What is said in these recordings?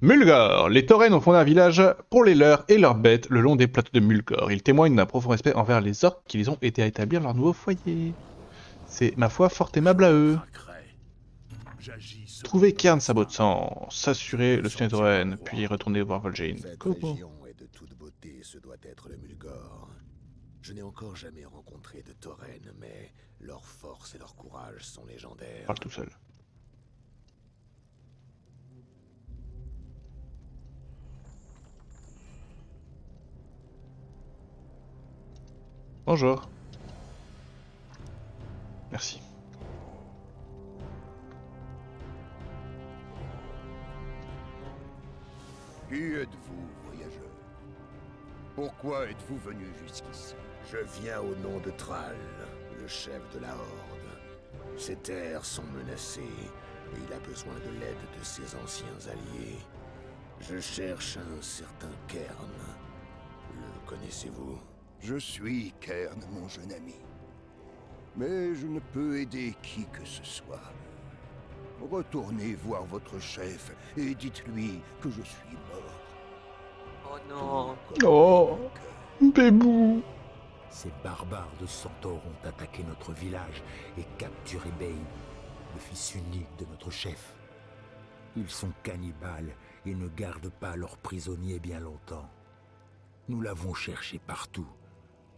Mulgore. Les taurennes ont fondé un village pour les leurs et leurs bêtes le long des plateaux de Mulgore. Ils témoignent d'un profond respect envers les orques qui les ont aidés à établir leur nouveau foyer. C'est, ma foi, fort aimable à eux. Trouver Cairn Sabot de Sang, s'assurer le soutien des taurennes, puis retourner voir Vol'jin. Cette Comment? région est de toute beauté, ce doit être le Mulgore. Je n'ai encore jamais rencontré de taurennes, mais leur force et leur courage sont légendaires. Parle tout seul. Bonjour. Merci. Qui êtes-vous, voyageur? Pourquoi êtes-vous venu jusqu'ici? Je viens au nom de Thrall, le chef de la Horde. Ses terres sont menacées et il a besoin de l'aide de ses anciens alliés. Je cherche un certain Cairn. Le connaissez-vous? Je suis Cairn, mon jeune ami. Mais je ne peux aider qui que ce soit. Retournez voir votre chef et dites-lui que je suis mort. Oh non. Oh, Bébou. Ces barbares de Centaures ont attaqué notre village et capturé Bane, le fils unique de notre chef. Ils sont cannibales et ne gardent pas leurs prisonniers bien longtemps. Nous l'avons cherché partout.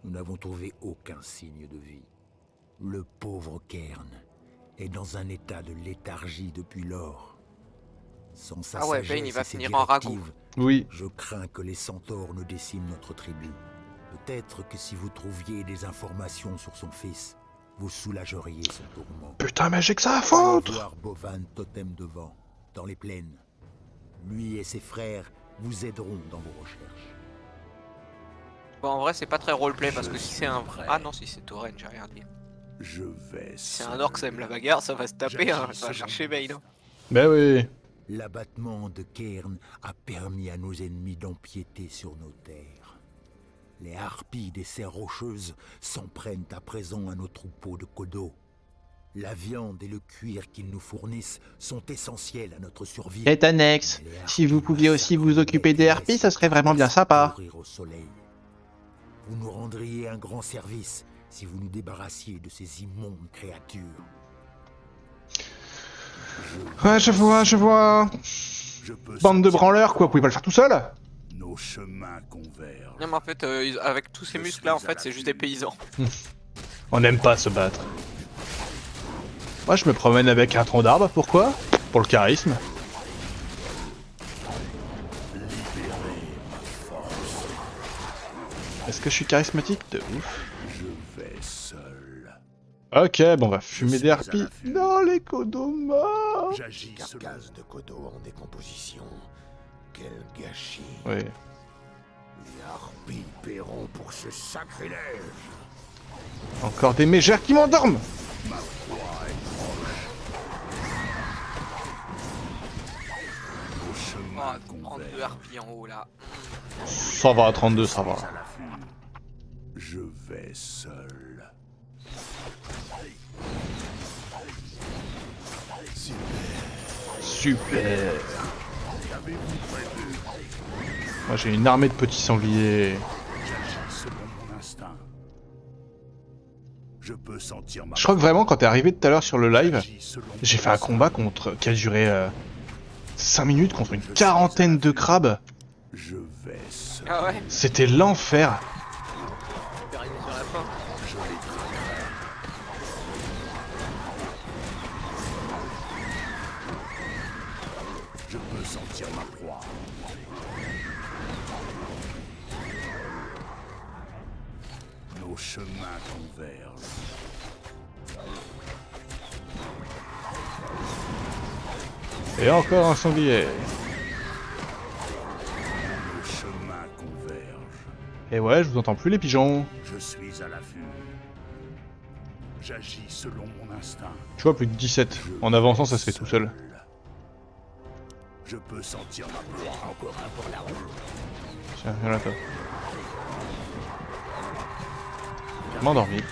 Nous n'avons trouvé aucun signe de vie. Le pauvre Cairn est dans un état de léthargie depuis lors. Sans sa Ah ouais, sagesse Bane, il va et ses finir en ragoût. directives, Oui. je crains que les centaures ne déciment notre tribu. Peut-être que si vous trouviez des informations sur son fils, vous soulageriez son tourment. Putain, mais j'ai que ça à Allez foutre. voir Bovan Totem de Vent, dans les plaines. Lui et ses frères vous aideront dans vos recherches. Bon, en vrai, c'est pas très roleplay parce que si c'est un. Ah non, si c'est Tauren, j'ai rien dit. Je vais. Si c'est un orc, ça aime la bagarre, ça va se taper, hein. Ça va chercher Bane. Hein. Ben oui. L'abattement de Cairn a permis à nos ennemis d'empiéter sur nos terres. Les harpies des serres rocheuses s'en prennent à présent à nos troupeaux de Kodo. La viande et le cuir qu'ils nous fournissent sont essentiels à notre survie. Quête annexe. Si vous pouviez aussi vous occuper des harpies, ça serait vraiment bien sympa. Courir au soleil. Vous nous rendriez un grand service si vous nous débarrassiez de ces immondes créatures. Ouais, je vois, je vois. Je peux Bande de sentir branleurs, quoi. Vous pouvez pas le faire tout seul? nos chemins convergent. Non, mais en fait, avec tous ces muscles là, en fait, c'est juste des paysans. On n'aime pas se battre. Moi, je me promène avec un tronc d'arbre. Pourquoi? Pour le charisme. Est-ce que je suis charismatique? De ouf. Je vais seul. Ok, bon, on va fumer des harpies. Non, les Kodomas. J'agis selon. Carcasse de Kodo en décomposition. Quel gâchis. Oui. Les harpies paieront pour ce sacrilège. Encore des mégères qui m'endorment. Nos Oh, chemins 32 convergent. harpies en haut là. Ça va, 32, ça va. À l'affût. Je vais seul. Super. Moi, j'ai une armée de petits sangliers. J'agis selon mon instinct. Je peux sentir ma. Je crois que vraiment, quand t'es arrivé tout à l'heure sur le live, J'agis selon j'ai mon fait un instinct. combat qui a duré 5 minutes contre une quarantaine de crabes. Je vais seul. Ah ouais, C'était l'enfer. on peut arriver sur la fin. Je les traquerai. Je peux sentir ma proie. Nos chemins convergent. Et encore un sanglier. Nos chemins convergent. Et ouais, je vous entends plus les pigeons. Je suis à l'affût. J'agis selon mon instinct. Tu vois, plus de 17. En avançant, ça se fait tout seul. Je peux sentir ma proie. Encore un pour la route. Tiens, viens là, toi. M'endormi.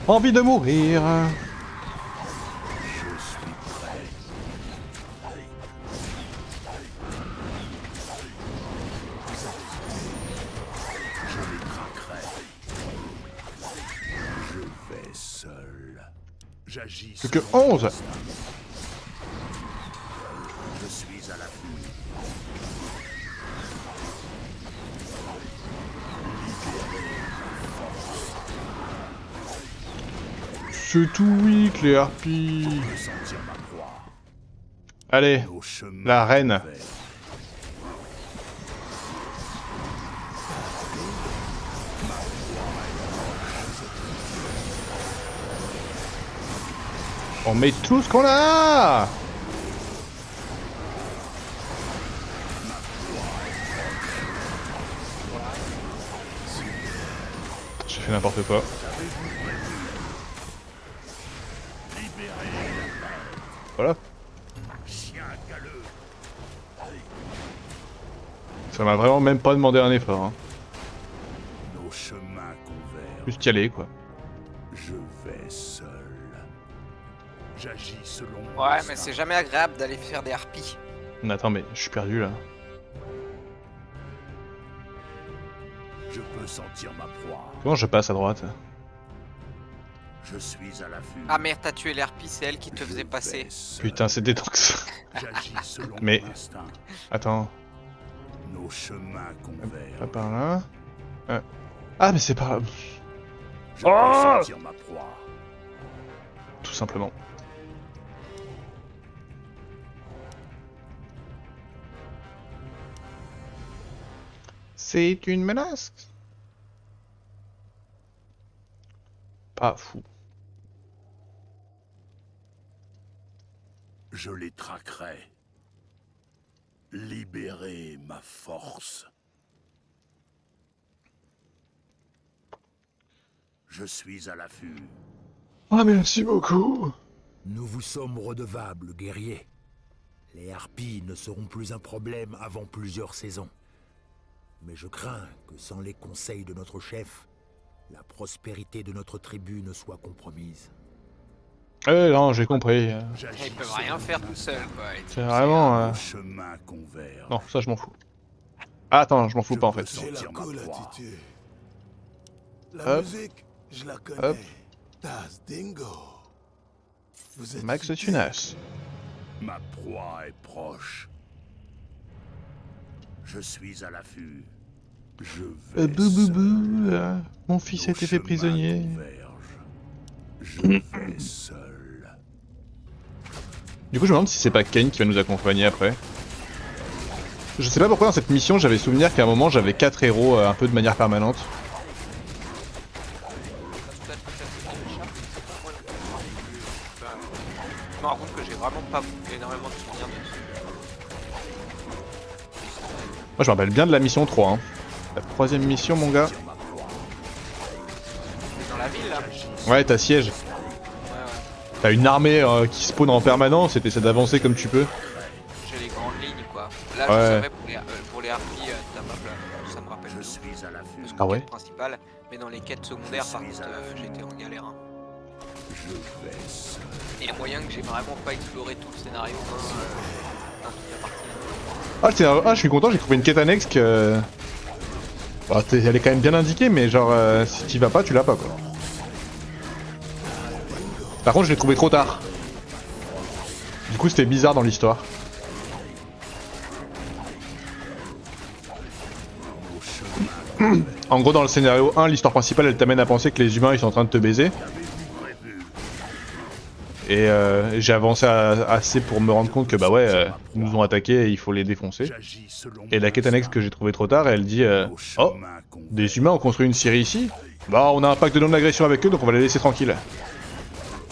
Envie de mourir. Je suis prêt. J'agis Plus que selon 11. mon instinct. Je suis à l'affût. C'est tout weak les harpies. Je sentir ma proie. Allez, Nos chemins la reine. convergent. On met tout ce qu'on a. J'ai fait n'importe quoi. Voilà. Chien galeux. Ça m'a vraiment même pas demandé un effort. Hein. Nos chemins convergent. Juste y aller quoi. Je vais seul. J'agis selon mon Ouais, instinct. mais c'est jamais agréable d'aller faire des harpies. Mais attends, mais je suis perdu là. Je peux sentir ma proie. Comment je passe à droite? Je suis à l'affût. Ah merde, t'as tué les harpies, c'est elle qui te Je faisait passer. vais seul. Putain, c'est détox. J'agis selon Mais- mon instinct. Attends, Nos chemins pas convergent. par là. Ah, mais c'est par là. Je Oh peux sentir ma proie. Tout simplement. C'est une menace. Pas fou. Je les traquerai. Libérer ma force. Je suis à l'affût. Ah, merci beaucoup. Nous vous sommes redevables, guerriers. Les harpies ne seront plus un problème avant plusieurs saisons. Mais je crains que sans les conseils de notre chef, la prospérité de notre tribu ne soit compromise. Non, j'ai compris. J'agis Ils peuvent selon rien mon faire tout instinct. seuls quoi. les C'est types, vraiment. Nos chemins convergent. Non, ça je m'en fous. Ah, attends, je m'en fous Je pas en peux fait. sentir J'ai la ma cool proie. attitude. La Hop. musique, je la connais. Hop. Taz Dingo. Vous êtes Max futé. Tunas. Ma proie est proche. Je suis à l'affût. Je vais Bou bou seul. bou. Mon fils a Nos été fait chemins prisonnier. convergent. Je vais seul. Du coup, je me demande si c'est pas Kane qui va nous accompagner après. Je sais pas pourquoi dans cette mission j'avais souvenir qu'à un moment j'avais 4 héros un peu de manière permanente. Je me rends compte que j'ai vraiment pas énormément de souvenirs de Moi je me rappelle bien de la mission 3. Hein. La troisième mission mon gars. C'est dans la ville là. Ouais, t'as siège. Ouais, ouais. T'as une armée qui spawn en permanence et t'essaies d'avancer comme tu peux. J'ai les grandes lignes quoi. Là, Ouais. je savais pour les harpies, t'as pas plein. Ça me rappelle Je de suis à l'affût. parce que Ah ouais. quête principale, mais dans les quêtes secondaires, par contre, j'étais en galère. Hein. Je vais seul. Il y a moyen que j'ai vraiment pas exploré tout le scénario dans toute la partie. Ah, je suis content, j'ai trouvé une quête annexe que. Bah, elle est quand même bien indiquée, mais genre, si t'y vas pas, tu l'as pas quoi. Par contre, je l'ai trouvé trop tard. Du coup, c'était bizarre dans l'histoire. En gros, dans le scénario 1, l'histoire principale, elle t'amène à penser que les humains, ils sont en train de te baiser. Et j'ai avancé assez pour me rendre compte que bah ouais, ils nous ont attaqués et il faut les défoncer. J'agis selon Et mon la quête annexe instinct. que j'ai trouvée trop tard, elle dit Nos oh, chemins convergent. des humains ont construit une scierie ici. Bah on a un pacte de non-agression avec eux, donc on va les laisser tranquilles.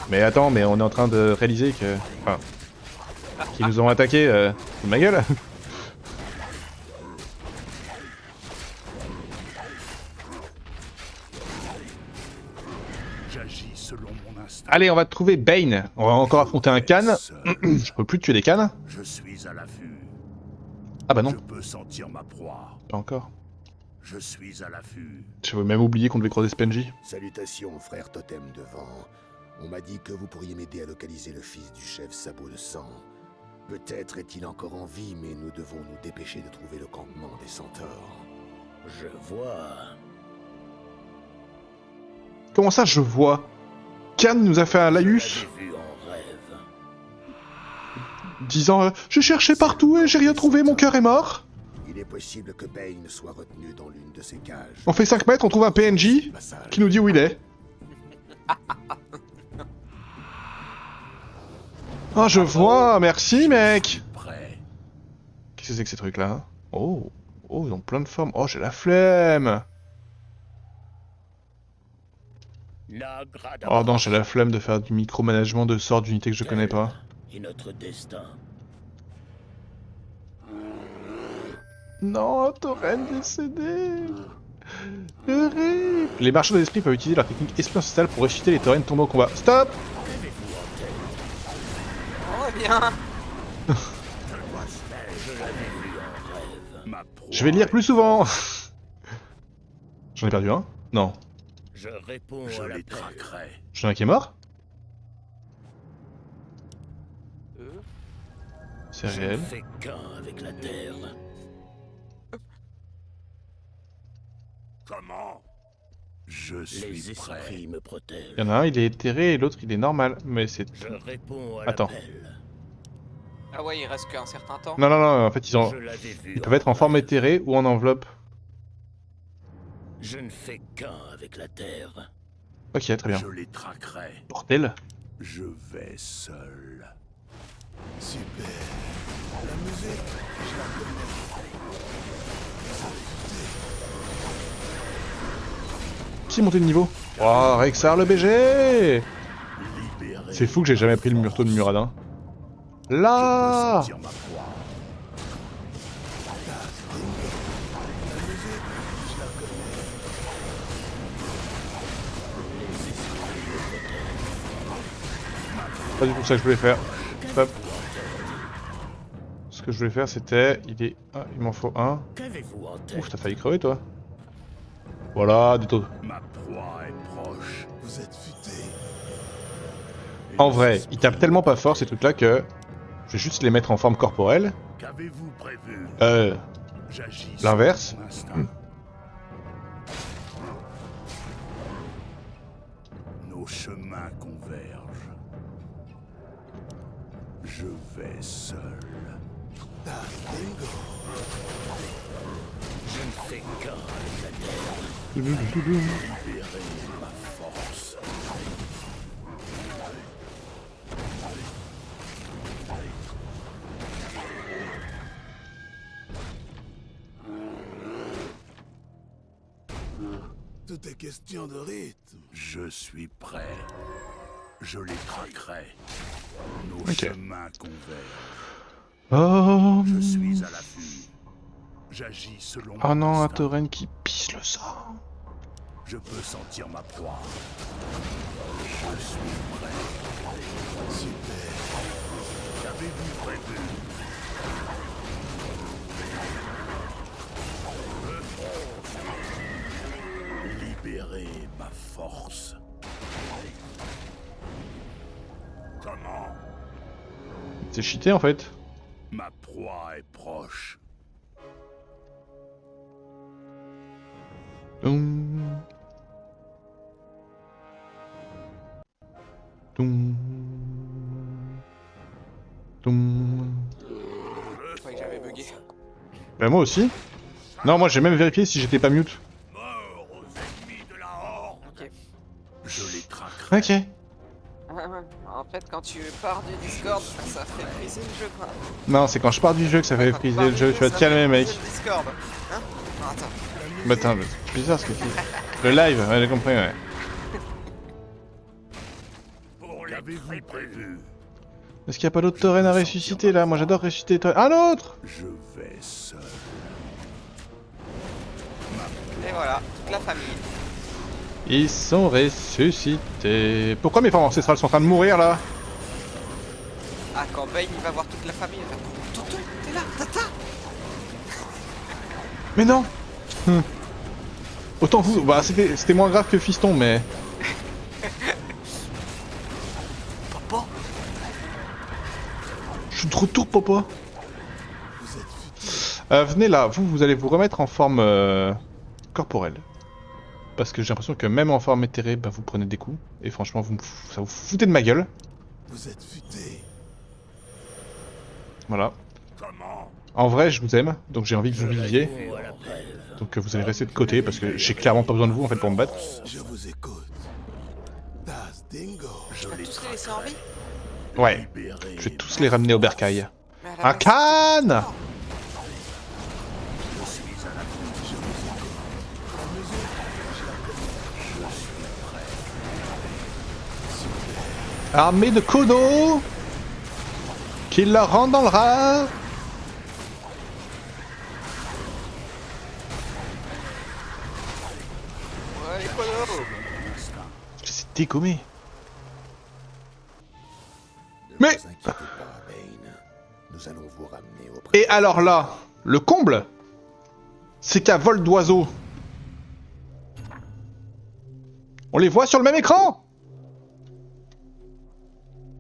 Mais attends, mais on est en train de réaliser que... Enfin... qu'ils nous ont attaqués, c'est de ma gueule. J'agis selon mon instinct. Allez, on va trouver Bane. On va encore affronter un Khan. Seul. Je peux plus tuer des Khans. Je suis à l'affût. Ah bah non, Je peux sentir ma proie. pas encore. Je suis à l'affût. J'avais même oublié qu'on devait croiser Spenji. Salutations, frère Totem de Vent. On m'a dit que vous pourriez m'aider à localiser le fils du chef Sabot de Sang. Peut-être est-il encore en vie, mais nous devons nous dépêcher de trouver le campement des centaures. Je vois. Comment ça, je vois? Khan nous a fait un laïus Vu en rêve. disant j'ai cherché partout et j'ai rien trouvé, mon cœur est mort. Il est possible que Bane soit retenu dans l'une de ces cages. On fait 5 mètres, on trouve un PNJ Passage. qui nous dit où il est. Ah, je vois, merci mec. Prêt. Qu'est-ce que c'est que ces trucs-là hein? Oh, oh, ils ont plein de formes. Oh, j'ai la flemme. La grade Oh non, j'ai la flemme de faire du micromanagement de sorts d'unités que je connais pas. et notre destin. Non, Tauren décédé. Horrible. Les marchands d'esprit peuvent utiliser leur technique esprit ancestral pour ressusciter les taurennes tombés au combat. Stop. Oh, bien. Je vais lire plus souvent. J'en ai perdu un? Non. Je réponds à la traquerai. J'en ai un qui est mort? C'est Je ne réel. fais qu'un avec la terre. Comment? Je suis prêt. Me protègent. Il y en a un, il est éthéré et l'autre, il est normal. Mais c'est... Je réponds à Attends. l'appel. Ah ouais, il reste qu'un certain temps. Non, non, non, en fait, Je l'avais vu ils peuvent être en forme éthérée ou en enveloppe. Je ne fais qu'un avec la terre. Ok, très bien. Je les traquerai. Bordel. Je vais seul. Super. La musique, je la connais. Qui est monté de niveau? Oh, Rexar le BG. C'est fou que j'ai jamais pris le murto de Muradin. Là. Pas du tout ça que je voulais faire. Stop. Ce que je voulais faire c'était... Il m'en faut un. Qu'avez-vous en tête? Ouf, t'as failli crever toi. Voilà, des taux. Ma proie est proche. Vous êtes futé. En vrai, ils tapent tellement pas fort ces trucs là que... Je vais juste les mettre en forme corporelle. Qu'avez-vous prévu? J'agis L'inverse. sur mon instinct. Nos chemins convergent. Je vais seul. Dingo. Je ne fais qu'un avec la terre. Libérer ma force. Tout est question de rythme. Je suis prêt. Je les traquerai. Nos Ok. chemins convergent. Oh. Je suis à l'affût. J'agis selon Oh mon non, un instinct. tauren qui pisse le sang. Je peux sentir ma proie. Je suis prêt. Super. Qu'avez-vous prévu? Libérer ma force. Comment? C'est cheaté en fait. Ma proie est proche. Toum. Toum. Toum. Je croyais que j'avais bugué. Bah moi aussi. Non, moi j'ai même vérifié si j'étais pas mute. Mort aux ennemis de la horde. Ok. Je les traquerai. Ok. En fait, quand tu pars du Discord, ça fait friser le jeu, quoi. Non, c'est quand je pars du jeu que ça fait Quand tu friser pars le du jeu. Tu vas ça te calmer fait mec. friser le Discord. Hein? Non, attends. Bah attends, c'est bizarre ce que tu dis. Le live, ouais, j'ai compris, ouais. Qu'avez-vous prévu? Est-ce qu'il n'y a pas d'autres taurennes à ressusciter là? Moi j'adore ressusciter les taurennes. Un autre! Je vais seul. Et voilà, toute la famille. Ils sont ressuscités. Pourquoi mes formes ancestrales sont en train de mourir là? Ah, quand Bane il va voir toute la famille, il va faire Tonton, t'es là, tata. Mais non! Autant vous, bah c'était moins grave que Fiston, mais... Papa. Je suis de retour, papa. Vous êtes futé. Venez là, vous allez vous remettre en forme corporelle. Parce que j'ai l'impression que même en forme éthérée, bah, vous prenez des coups. Et franchement, ça vous foutez de ma gueule. Vous êtes futé. Voilà. Comment? En vrai, je vous aime, donc j'ai envie que vous viviez. Donc vous allez rester de côté parce que j'ai clairement pas besoin de vous en fait pour me battre. Je vous écoute. Das Dingo. Tu vas tous les laisser en vie? Ouais, je vais tous les ramener au bercail. Mais à la Un base, Khan! Armée de Kodo qui leur rentre dans le rat. Ouais, les colos. Je les ai dégommés. Ne Mais- vous inquiétez pas, Bane. Nous allons vous ramener au Et alors là, le comble, c'est qu'à vol d'oiseau, on les voit sur le même écran.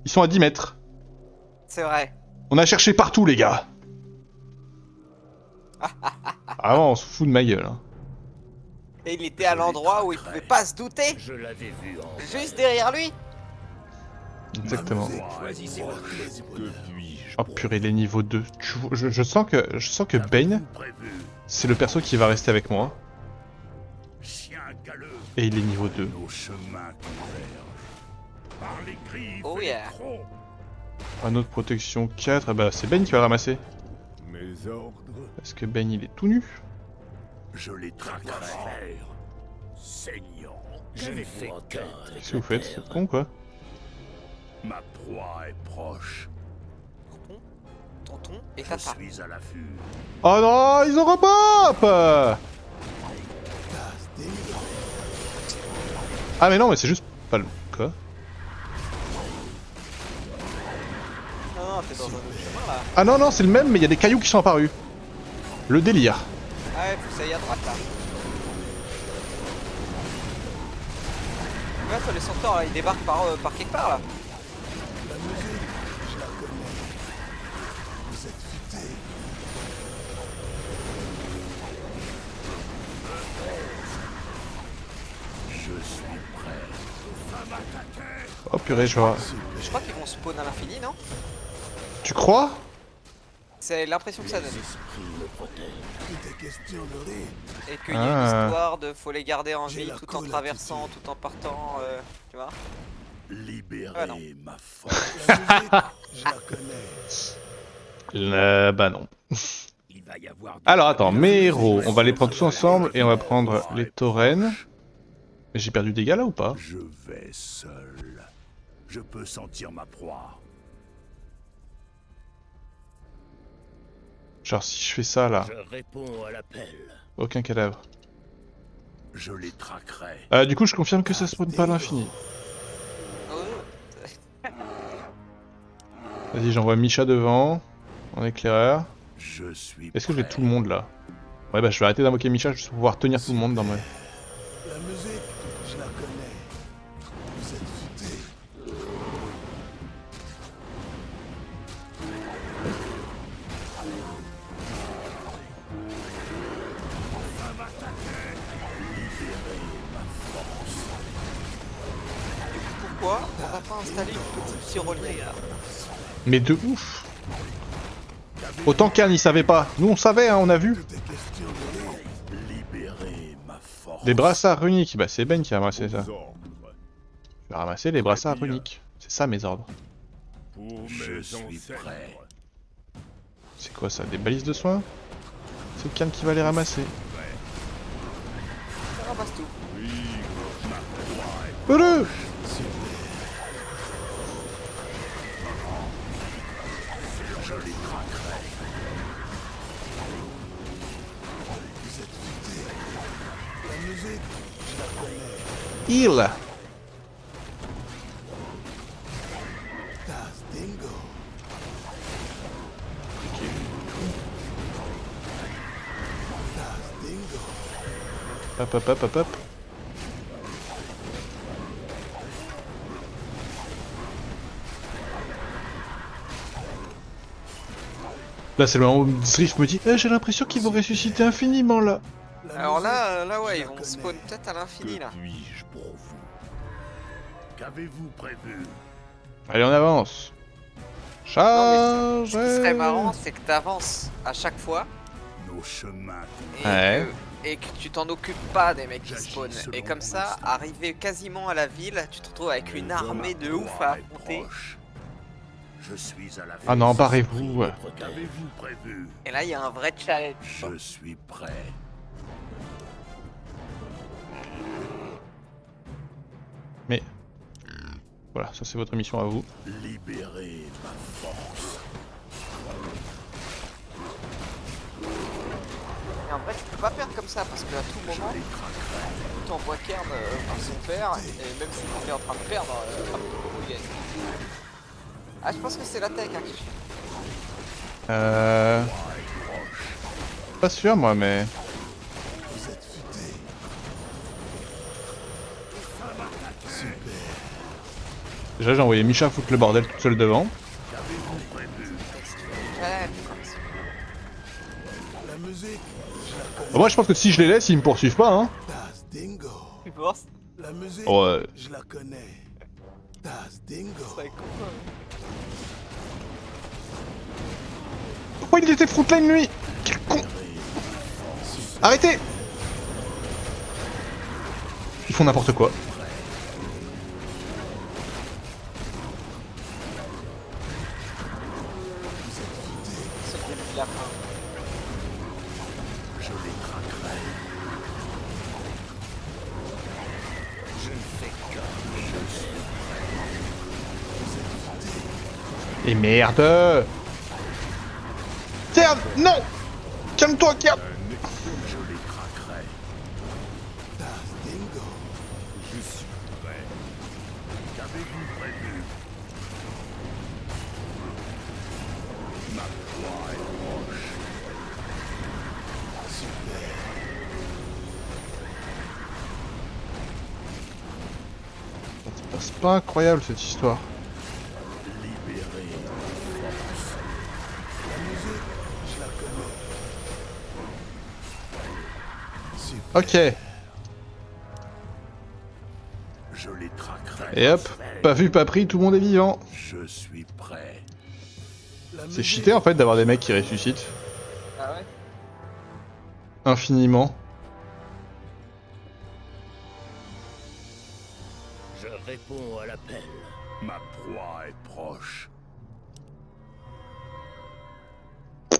Ils sont à 10 mètres. C'est vrai. On a cherché partout, les gars. Ah non, on se fout de ma gueule. Hein. Et il était à l'endroit où il pouvait pas se douter. Je l'avais vu en... Juste derrière lui. Exactement. Choisissez votre pièce. Oh purée, les niveaux 2. Je sens que Bane, Prévu. c'est le perso qui va rester avec moi. Chien galeux. Et il est niveau 2. Nos chemins convergent. Par les griffes Oh et yeah. les crocs. Un autre protection 4. Ah bah c'est Bane qui va le ramasser. Mes ordres, Parce que Bane il est tout nu. je les traquerai. Saignant, je ne fais qu'être. Qu'est-ce que vous faites? C'est con quoi? Ma proie est proche. Tonton et Je tata. suis à l'affût. Oh non, ils ont repop! Das Dingo. Ah mais non, mais c'est juste pas le... Quoi? Non, t'es dans un autre chemin là. Ah non, non, c'est le même, mais il y a des cailloux qui sont apparus. Le délire. Ah ouais, faut que ça aille à droite là. Ouais, toi, les centaures là, ils débarquent par quelque part là. La musique, je la connais. Vous êtes futé. Je suis prêt. Oh purée, je vois. Je crois qu'ils vont spawn à l'infini, non? Tu crois? C'est l'impression que ça donne. Tout est question de rythme. Et qu'il y a une Ah. histoire de faut les garder en J'ai vie la tout en cool traversant, attitude. tout en partant, tu vois. Libérer Ah, non. ma force. La musique, je la connais. Bah non. Il va y avoir des- Alors attends, mes héros, on va les prendre tous ensemble et on va prendre les taurennes. Mais j'ai perdu des gars là ou pas? Je vais seul. Je peux sentir ma proie. Genre si je fais ça là, Je réponds à l'appel. aucun cadavre. Je les traquerai. Du coup je confirme que ça spawn pas à l'infini. Oh. Vas-y, j'envoie Misha devant, en éclaireur. Je suis Est-ce que j'ai prêt. tout le monde là? Ouais bah je vais arrêter d'invoquer Misha juste pour pouvoir tenir tout le monde dans ma... La musique, je la connais. Vous êtes futé. Pourquoi on va pas installer une petite tyrolienne? Mais de ouf! Autant qu'Anne il savait pas. Nous on savait, hein, on a vu. Tout est question de rythme. Libérer ma force. Des brassards runiques, bah c'est Ben qui a ramassé ça. Aux ordres. Je vais ramasser les brassards runiques. C'est ça mes ordres. Je suis prêt. C'est quoi ça? Des balises de soins? C'est Khan qui va les ramasser. Ça ramasse tout. Heureux! Vous êtes futé. La musique, je la connais. Il! Das Dingo. Das Dingo. Hop hop hop hop hop. Là c'est le moment où Drift me dit j'ai l'impression qu'ils vont ressusciter infiniment là. La Alors là ouais, je ils la vont connais. spawn peut-être à l'infini Que là. puis-je pour vous? Qu'avez-vous prévu? Allez, on avance. Non, mais Charge. ce qui serait marrant, c'est que t'avances à chaque fois Nos chemins et, Ouais. et que tu t'en occupes pas des mecs qui J'agis spawnent. selon Et comme mon ça, instinct. arrivé quasiment à la ville, tu te retrouves avec une armée de ouf à affronter. Je suis à la Ah non, fête. barrez-vous. Qu'avez-vous prévu? Et là, il y a un vrai challenge. Je suis prêt. Mais voilà, ça c'est votre mission à vous. Libérez ma force. Et en vrai, tu peux pas perdre comme ça parce qu'à tout moment, tu envoies Kern par son père et même si on est en train de perdre, il gagne. Ah, je pense que c'est la tech hein, qui suit. Pas sûr moi, mais. Vous êtes futé. Déjà j'ai envoyé Micha foutre le bordel toute seule devant. Challenge. La musique, je la connais. Moi je pense que si je les laisse, ils me poursuivent pas hein. Das Dingo. Tu penses? La musique, Ouais. je la connais. Das Dingo. Ça va être con, Pourquoi il était frontline lui? Quel con! Arrêtez! Ils font n'importe quoi. c'est le début de la fin. Je les traquerai. Je ne fais qu'un. Je suis Et merde! Kern! Non! Calme-toi, Kern! Je les traquerai. Das Dingo. Je suis prêt. Qu'avez-vous prévu? Ma proie est proche. C'est pas incroyable cette histoire. Libérez ma force. La musique, je la connais. Super. Ok. Je les traquerai. Et hop, pas vu, pas pris, tout le monde est vivant. Je suis prêt. La C'est musique, cheaté en fait d'avoir des mecs qui ressuscitent Ah ouais? infiniment. Je réponds à l'appel. Ma proie est proche.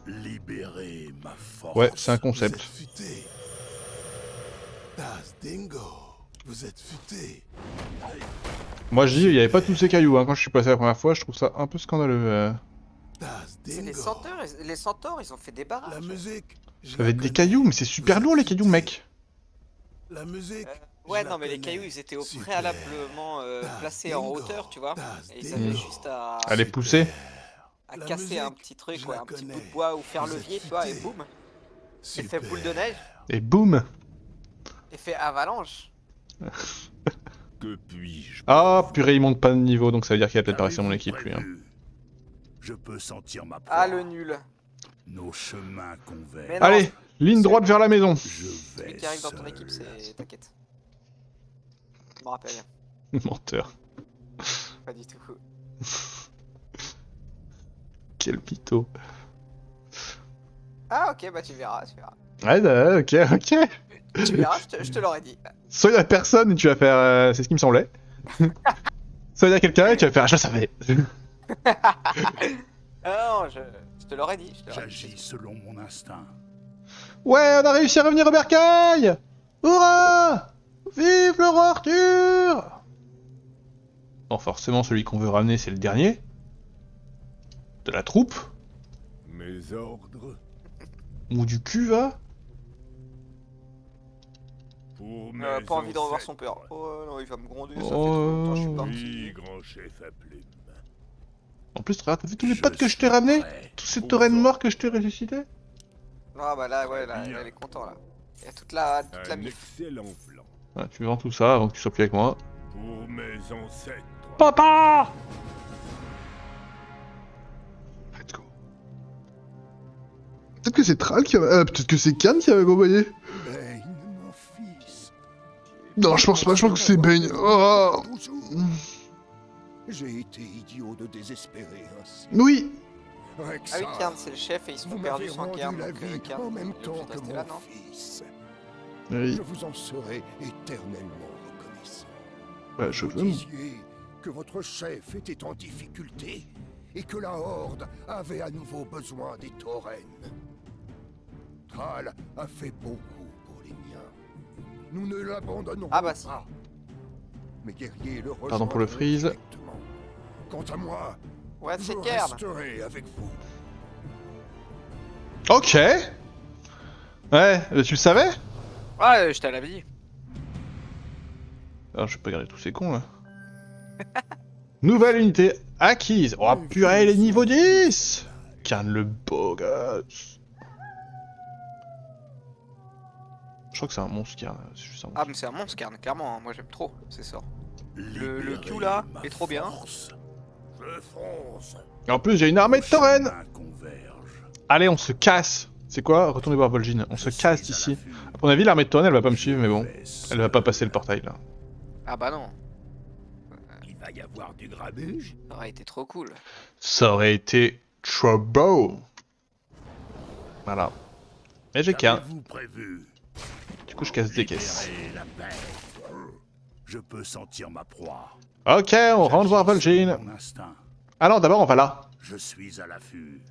Libérez ma force. Ouais, c'est un Vous êtes concept. futé. Das Dingo. Vous êtes futé. Moi je dis, il y avait pas tous ces cailloux hein, quand je suis passé la première fois, je trouve ça un peu scandaleux. Das C'est les Dingo. centaures, ils ont fait des barrages. La musique, je Ça la va être des connais. cailloux, mais c'est super lourd les cailloux mec. La musique. Ouais, je la non, mais les connais. cailloux, ils étaient au Super. préalablement placés en hauteur, tu vois. Et ils avaient juste À les pousser. à La casser un musique, petit truc, je quoi, la un petit bout connais. de bois ou faire Vous levier, êtes tu vois, et futé. boum, il fait Super. boule de neige, Et boum. et fait avalanche. Que puis-je? Ah purée, il monte pas de niveau, donc ça veut dire qu'il va peut-être pas rester Qu'avez-vous mon équipe lui. Hein. prévu? Je peux sentir ma proie. Ah, le nul. Nos chemins convergent. Mais non, Allez, ligne droite vers la maison. Je celui vais qui arrive dans ton seul. équipe, c'est... T'inquiète. Je me rappelle, Menteur. pas du tout. Quel mytho. Ah, ok, bah tu verras, tu verras. Ouais, ok. Tu verras, je te l'aurais dit. Soit il y a personne et tu vas faire. C'est ce qui me semblait. Soit il y a quelqu'un et tu vas faire. Je le savais. Ah non, je te l'aurais dit, je te l'aurais dit. J'agis selon mon instinct. Ouais, on a réussi à revenir au bercail. Hurrah! Vive le roi Arthur! Bon, forcément, celui qu'on veut ramener, c'est le dernier. De la troupe. Mes ordres Ou du cul, va. pour Pas envie de revoir son père. Oh non, il va me gronder, ça fait trop Oh. longtemps que je suis Oui, parti. grand chef à plume. En plus, regarde, t'as vu tous les potes que je t'ai ramenés? Tous ces taurennes morts que je t'ai ressuscités? Ah bah là, ouais, là, il est content, là. Il y a toute la mif. excellent plan Ouais, tu vends tout ça avant que tu sois plus avec moi. pour mes ancêtres. Papa! Let's go. Peut-être que c'est Thrall qui a... peut-être que c'est Khan qui avait accompagné. Bane, Non, je pense pas, je pense que c'est Bane. Oh. J'ai été idiot de désespérer ainsi. Oui. Ah oui, Rexxar, Cairn, c'est le chef et ils se vous font m'avez perdus sans rendu Cairn. la Donc vie Cairn, en même il est temps obligé de que rester mon là, non? fils. Oui. Je vous en serai éternellement reconnaissant. Bah, je Vous veux. disiez que votre chef était en difficulté et que la Horde avait à nouveau besoin des taurennes. Thrall a fait beaucoup pour les miens. Nous ne l'abandonnerons Ah bah si. pas. Mes guerriers le Pardon pour le rejoindront freeze. directement. Quant à moi, Ouais, je c'est Cairn. resterai avec vous. Ok. Ouais, tu le savais? Ouais, je t'avais dit. Alors, je vais pas garder tous ces cons là. Nouvelle unité acquise. Oh purée, les niveaux 10. Cairn le beau gosse. Je crois que c'est un monstre Cairn. C'est juste un Ah, monstre. mais c'est un monstre, Cairn, clairement. Hein. Moi, j'aime trop, c'est ça. Le Q là est trop bien. Je fonce. Et en plus, j'ai une armée de taurennes. Allez, on se casse. C'est quoi? Retournez voir Vol'jin. On se casse d'ici. À mon avis, l'armée de taurennes, elle va pas me suivre, mais bon. Elle va pas passer le portail là. Ah bah non, Il va y avoir du grabuge. ça aurait été trop cool. Ça aurait été trop beau. Voilà. Et j'ai Cairn. Qu'avez-vous prévu? Du coup, je casse des caisses. Libérer la bête. Je peux sentir ma proie. Ok, on rentre voir Vol'jin. Mon instinct. Alors, d'abord, on va là. Je suis à l'affût.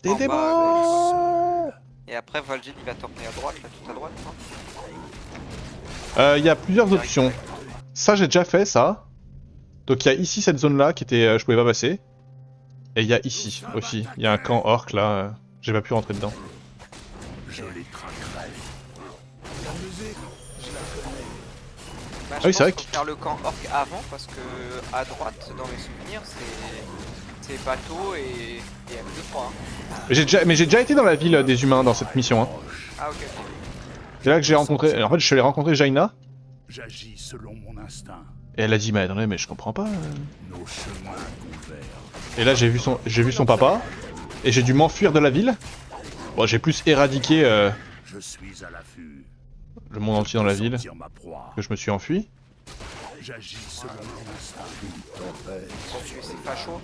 Des En bas, démons. Et après, Vol'jin il va tourner à droite, là, tout à droite, non? Il y a plusieurs options. Ça, j'ai déjà fait, ça. Donc, il y a ici cette zone-là qui était, je pouvais pas passer. Et il y a ici aussi. Il y a un camp orc là. J'ai pas pu rentrer dedans. Je les traquerai. La musique, je la connais. Bah, Ah oui, c'est vrai qu'il faut faire le camp orc avant parce que à droite, dans mes souvenirs, c'est bateau et M2-3. Hein. Mais j'ai déjà été dans la ville des humains dans cette mission. Hein. Ah ok, ok. C'est là que j'ai rencontré. En fait, je suis allé rencontrer Jaina. J'agis selon mon instinct. Et elle a dit, mais attendez, mais je comprends pas. Nos chemins convergent. Et là, j'ai vu son papa. Et j'ai dû m'enfuir de la ville. Bon, j'ai plus éradiqué Je suis à l'affût. le monde entier dans la ville Sentir ma proie. que je me suis enfui. J'agis selon mon instinct. Pour tuer ces fachos.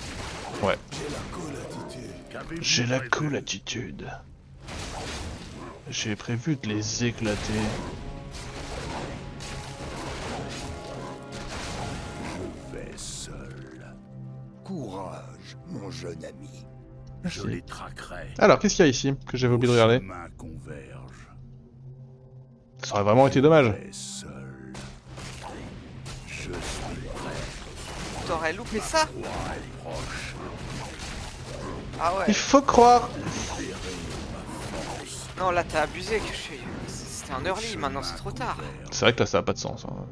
Ouais. J'ai la cool attitude. Qu'avez-vous J'ai la prévu? cool attitude. J'ai prévu de les éclater. Je vais seul. Courage, mon jeune ami. Je les traquerai. Alors, qu'est-ce qu'il y a ici que j'avais oublié de Nos regarder? chemins convergent. Ça aurait vraiment été dommage. Je vais seul. Je suis prêt. T'aurais loupé ça? Proie est proche. Ah ouais. Il faut croire. Non, là t'as abusé que je suis. C'était un early, maintenant c'est trop tard. C'est vrai que là, ça a pas de sens. Hein.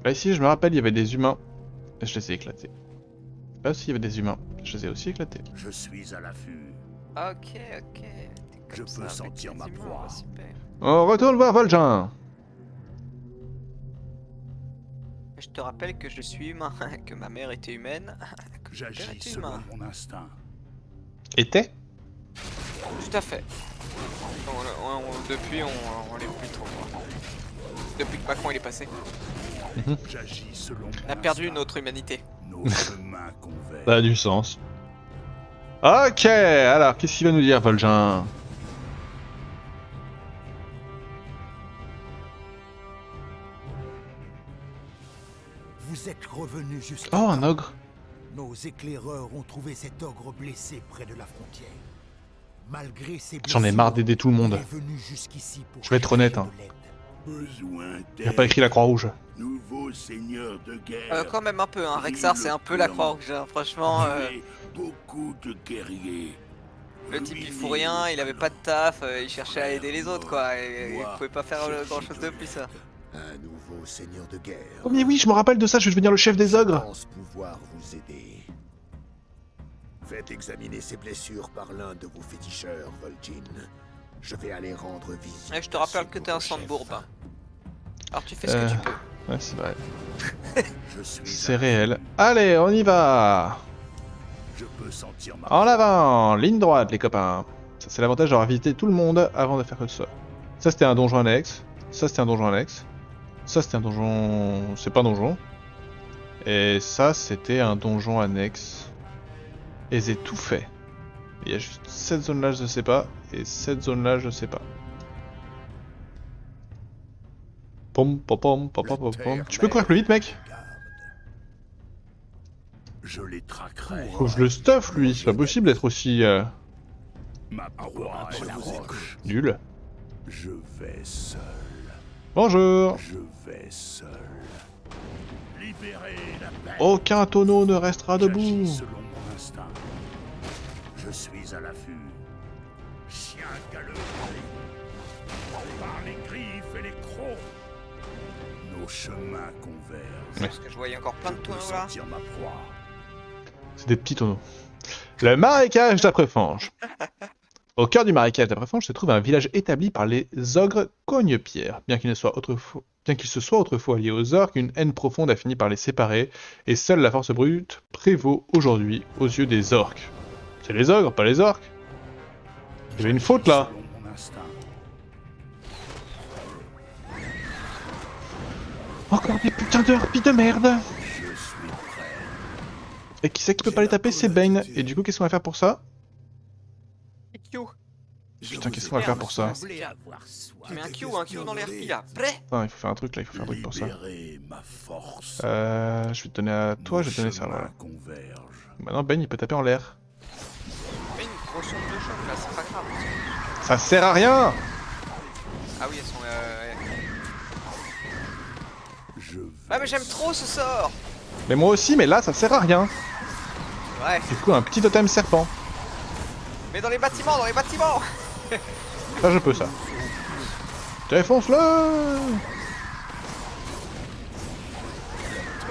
Là, ici, je me rappelle, il y avait des humains. Et je les ai éclatés. Là aussi, il y avait des humains. Je les ai aussi éclatés. Je suis à l'affût. Ok, ok. T'es Je comme peux ça avec sentir les ma humains, proie. ouais, super. On retourne voir Vol'jin. Je te rappelle que je suis humain, que ma mère était humaine, que mon père J'agis était selon humain. mon instinct. Était? Tout à fait. Depuis, on l'est plus trop. Quoi. Depuis que Macron il est passé. J'agis selon mon On a perdu instinct. notre humanité. Nos chemins convergent. Ça a du sens. Ok, alors, qu'est-ce qu'il va nous dire, Vol'jin? Vous êtes revenu jusqu'à Oh, un temps. ogre. Nos éclaireurs ont trouvé cet ogre blessé près de la frontière. Malgré ses J'en ai marre d'aider tout le monde. il est venu jusqu'ici pour Je vais être honnête, chercher hein. de l'aide. Besoin Il a pas écrit la Croix-Rouge. Nouveau seigneur de guerre. Quand même un peu, hein. Rexxar c'est un peu la Croix-Rouge, hein. Franchement. Tué beaucoup de guerriers. Le type il fout rien, il avait pas de taf, il cherchait à aider les autres quoi, et il pouvait pas faire grand chose de plus ça. Un nouveau seigneur de guerre. Oh, mais oui, je me rappelle de ça, je vais devenir le chef des ogres. Je pense pouvoir vous aider. Faites examiner ses blessures par l'un de vos féticheurs, Vol'jin. Je vais aller rendre visite. Et je te à rappelle ce que t'es un nouveau chef. Sandbourbe. Alors tu fais ce que tu peux. Ouais, c'est vrai. Je suis C'est à réel. l'affût. Allez, on y va. Je peux sentir ma En avant, ligne droite, les copains. Ça, c'est l'avantage d'avoir visité tout le monde avant de faire que ça. Ça c'était un donjon annexe. Ça c'était un donjon annexe. Ça c'était un donjon... C'est pas un donjon. Et ça c'était un donjon annexe. Et j'ai tout fait. Il y a juste cette zone là je sais pas. Et cette zone là je sais pas. Pom pom pom pom pom pom. Tu peux courir plus vite mec? Je les traquerai. Faut que je le stuff lui, c'est pas possible d'être aussi Ma proie approche. nul. Je vais seul. Bonjour. Je vais seul. Libérez la paix. Aucun tonneau ne restera J'agis debout. selon mon instinct. Je suis à l'affût. Chien galeux. Par les griffes et les crocs. Nos chemins convergent. Parce que je voyais encore plein de Je peux tonneaux là. sentir ma proie. C'est des petits tonneaux. Le marécage d'Aprefange. Au cœur du marécage d'Aprefange se trouve un village établi par les ogres Cognepierre. Bien qu'il se soit autrefois lié aux orques, une haine profonde a fini par les séparer, et seule la force brute prévaut aujourd'hui aux yeux des orques. C'est les ogres, pas les orques. Il y avait une faute là. Selon mon instinct. Encore des putains de harpies de merde. Je suis prêt. Et qui c'est qui peut pas les taper? C'est Bane. Et du coup, qu'est-ce qu'on va faire pour ça? Q. Putain, qu'est-ce qu'on va faire pour ça? Tu mets un Q dans les harpies là. Prêt? Attends, il faut faire un truc là, il faut faire un truc pour ça. Libérez ma force. Je vais te donner à toi, je vais te donner ça, Nos voilà. chemins convergent. Maintenant, Ben, il peut taper en l'air. Fais une grosse onde de choc là, c'est pas grave. Ça sert à rien! Ah oui, elles sont. Je vais Ah mais j'aime trop ce sort. Mais moi aussi, mais là, ça sert à rien. Ouais. Du coup, un petit totem serpent. Mais dans les bâtiments, dans les bâtiments. Ça, je peux, ça. Défonce-le!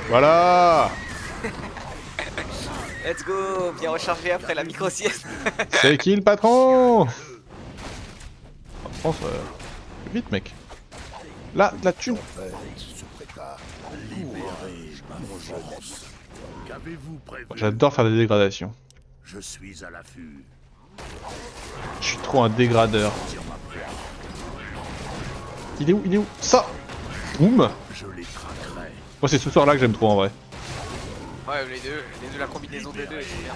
Voilà! Let's go. Bien recharger après la micro-sieste. C'est qui le patron? En France, vite, mec. Là, de la thune. Se prépare. libérer ma force. Qu'avez-vous prévu? J'adore faire des dégradations. Je suis à l'affût. Je suis trop un dégradeur. Il est où? Il est où? Ça! Boum! Je les traquerai. Moi, c'est ce soir-là que j'aime trop, en vrai. Ouais, les deux, la combinaison des deux, c'est bien.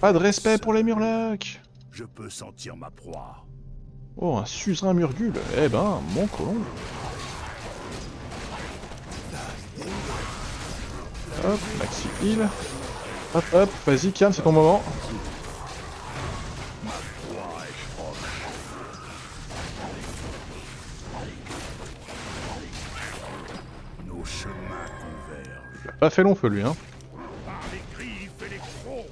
Pas de respect pour les murlocs! Je peux sentir ma proie. Oh, un suzerain murgule. Eh ben, mon colon. Hop, maxi heal. Hop, hop, vas-y, Kian, c'est ton moment. Nos chemins convergent. Il a pas fait long feu, lui, hein. Par les griffes et les crocs.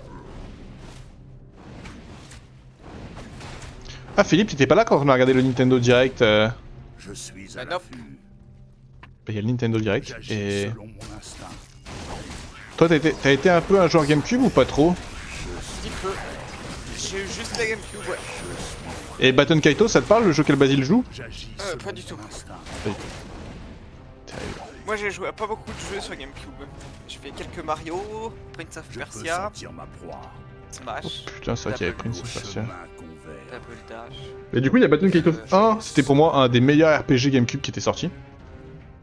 Ah, Philippe, t'étais pas là quand on a regardé le Nintendo Direct. Je suis à Nope. l'affût. Il y a le Nintendo Direct. J'agis Et selon mon instinct. toi, t'as été un peu un joueur GameCube ou pas trop? Petit peu. J'ai eu juste la GameCube, ouais. Et Baton Kaito, ça te parle, le jeu qu'elle Basile joue? J'agis Pas selon du tout. mon instinct. Terrible. Moi j'ai joué à pas beaucoup de jeux sur GameCube. J'ai fait quelques Mario, Prince of Je peux Persia, sentir ma proie. Oh Smash, putain, c'est vrai qu'il y avait Prince Nos of Persia. chemins convergent. Double Dash. Et du coup, il y a Baton Kaito 1, c'était pour moi un des meilleurs RPG GameCube qui était sorti.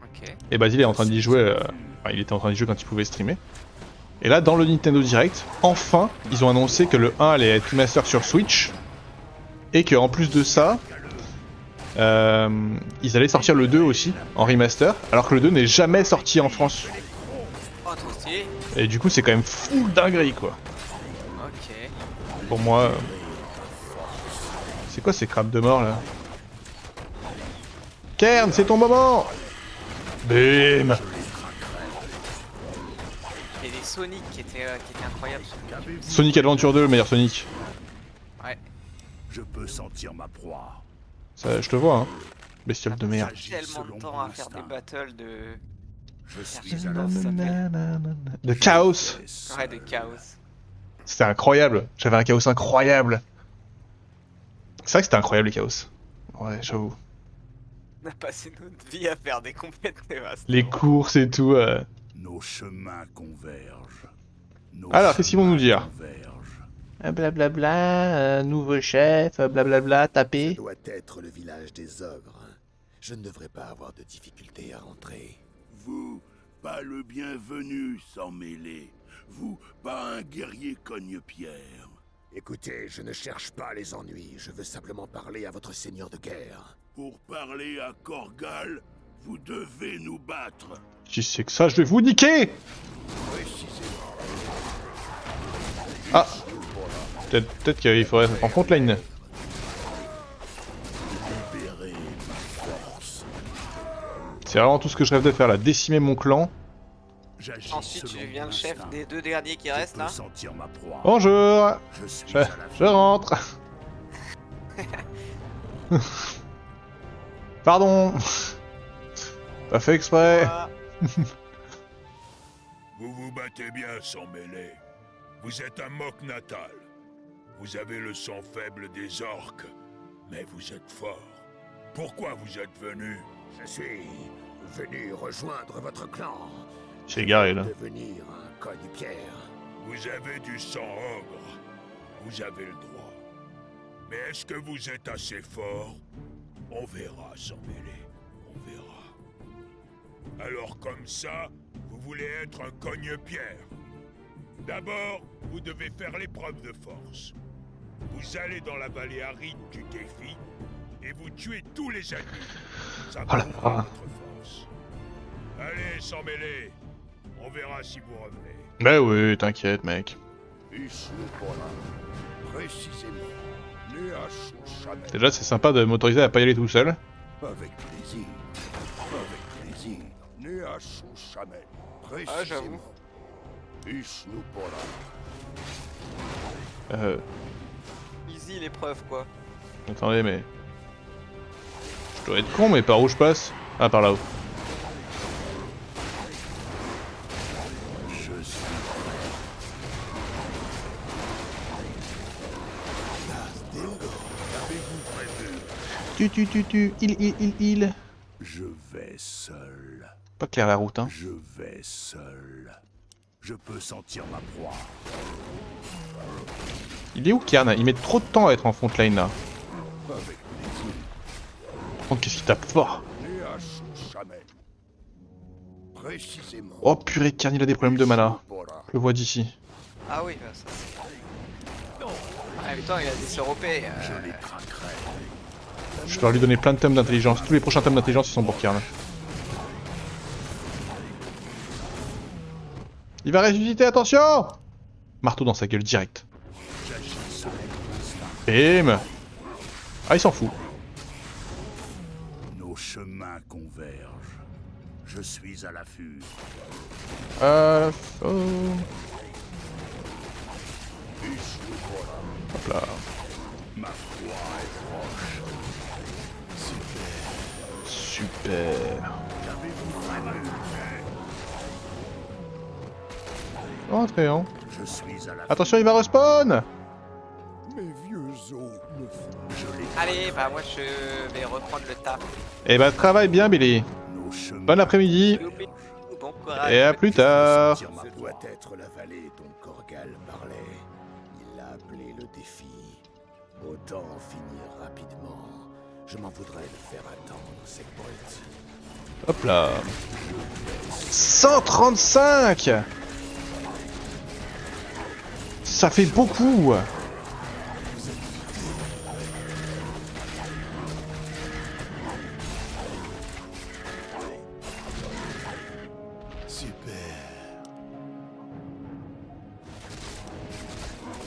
Ok. Et Basile est en train d'y jouer, enfin, il était en train d'y jouer quand il pouvait streamer. Et là, dans le Nintendo Direct, enfin, ils ont annoncé que le 1 allait être remaster sur Switch. Et que en plus de ça, ils allaient sortir le 2 aussi, en remaster. Alors que le 2 n'est jamais sorti en France. Oh, trop stylé. Et du coup, c'est quand même full dinguerie, quoi. Ok. Pour moi... C'est quoi ces crabes de mort, là? Kern, c'est ton moment! Bim! Et des Sonic qui étaient incroyables. Sonic Adventure 2, le meilleur Sonic. Ouais. Je peux sentir ma proie. Ça, je te vois, hein. Bestiole de merde. J'agis Tellement selon de temps mon à faire des instinct. battles de... Je suis Merci. à l'affût. De chaos! Ouais, de chaos. C'était incroyable. J'avais un chaos incroyable. C'est vrai que c'était incroyable, les chaos. Ouais, j'avoue. On a passé notre vie à faire des compètes néfastes. Les courses et tout. Nos chemins convergent. Nos Alors, qu'est-ce qu'ils vont nous dire? chemins convergent. Blablabla, nouveau chef, blablabla, Ça tapé. doit être le village des ogres. Je ne devrais pas avoir de difficulté à rentrer. Vous, pas le bienvenu sans mêler. Vous, pas un guerrier cogne-pierre. Écoutez, je ne cherche pas les ennuis. Je veux simplement parler à votre seigneur de guerre. Pour parler à Corgal, vous devez nous battre. Si c'est que ça, je vais vous niquer. Précisément. Ah. Peut-être qu'il faudrait être en frontline. Libérez ma force. C'est vraiment tout ce que je rêve de faire là, décimer mon clan. J'agis Ensuite, tu selon deviens mon le chef instinct. des 2 derniers qui Je restent peux là. sentir ma proie. Bonjour. Je suis Je, à la je rentre. Pardon. Pas fait exprès. Voilà. Vous vous battez bien sans mêler. Vous êtes un moc natal. Vous avez le sang faible des orques, mais vous êtes fort. Pourquoi vous êtes venu? Je suis venu rejoindre votre clan. J'ai égaré là. Devenir un cogne-pierre. Vous avez du sang ogre. Vous avez le droit. Mais est-ce que vous êtes assez fort? On verra sans mêler. On verra. Alors comme ça, vous voulez être un cogne-pierre. D'abord, vous devez faire l'épreuve de force. Vous allez dans la vallée aride du défi et vous tuez tous les ennemis. Ça Oh là prouvera là. votre force. Allez, sans mêler. On verra si vous revenez. Bah oui, t'inquiète mec. Ici, voilà. Précisément. Né à Chouchamet. Déjà c'est sympa de m'autoriser à pas y aller tout seul. Avec plaisir. Avec plaisir. Né à Chouchamet. Précisément. j'avoue. Ici, voilà. Easy l'épreuve quoi. Attendez mais... Je dois être con mais par où je passe? Ah par là-haut. Je suis Il. Je vais seul. Pas clair la route hein. Je vais seul. Je peux sentir ma proie. Il est où Kern? Il met trop de temps à être en frontline là. Avec plaisir. Par contre qu'est-ce qu'il tape fort? Né à Chouchamet. Précisément. Oh purée, Kern il a des problèmes de mana. Voilà. Je le vois d'ici. Ah oui, bah, ça c'est. En même temps, il a des sœurs OP. Je les traquerai. Je vais leur lui donner plein de thèmes d'intelligence. Tous les prochains thèmes d'intelligence ils sont pour Kern. Il va ressusciter, attention! Marteau dans sa gueule direct. Bim! Ah il s'en fout. Nos chemins convergent. Je suis à l'affût. Oh. Hop là. Ma proie est proche. Super. Qu'avez-vous prévu? Entrez hein. Je suis à l'affût. Attention il va respawn! Mes vieux os ne font Je les Allez, bah moi je vais reprendre le taf. Eh bah travaille bien Billy. Nos chemins. Bon après-midi. Youpi, bon courage. Et à plus tard. Sentir ma Ce proie. doit être la vallée dont Corgal parlait. Il l'a appelé le défi. Autant en finir rapidement. Je m'en voudrais de faire attendre cette brute. Hop là. 135! Ça fait beaucoup! Super.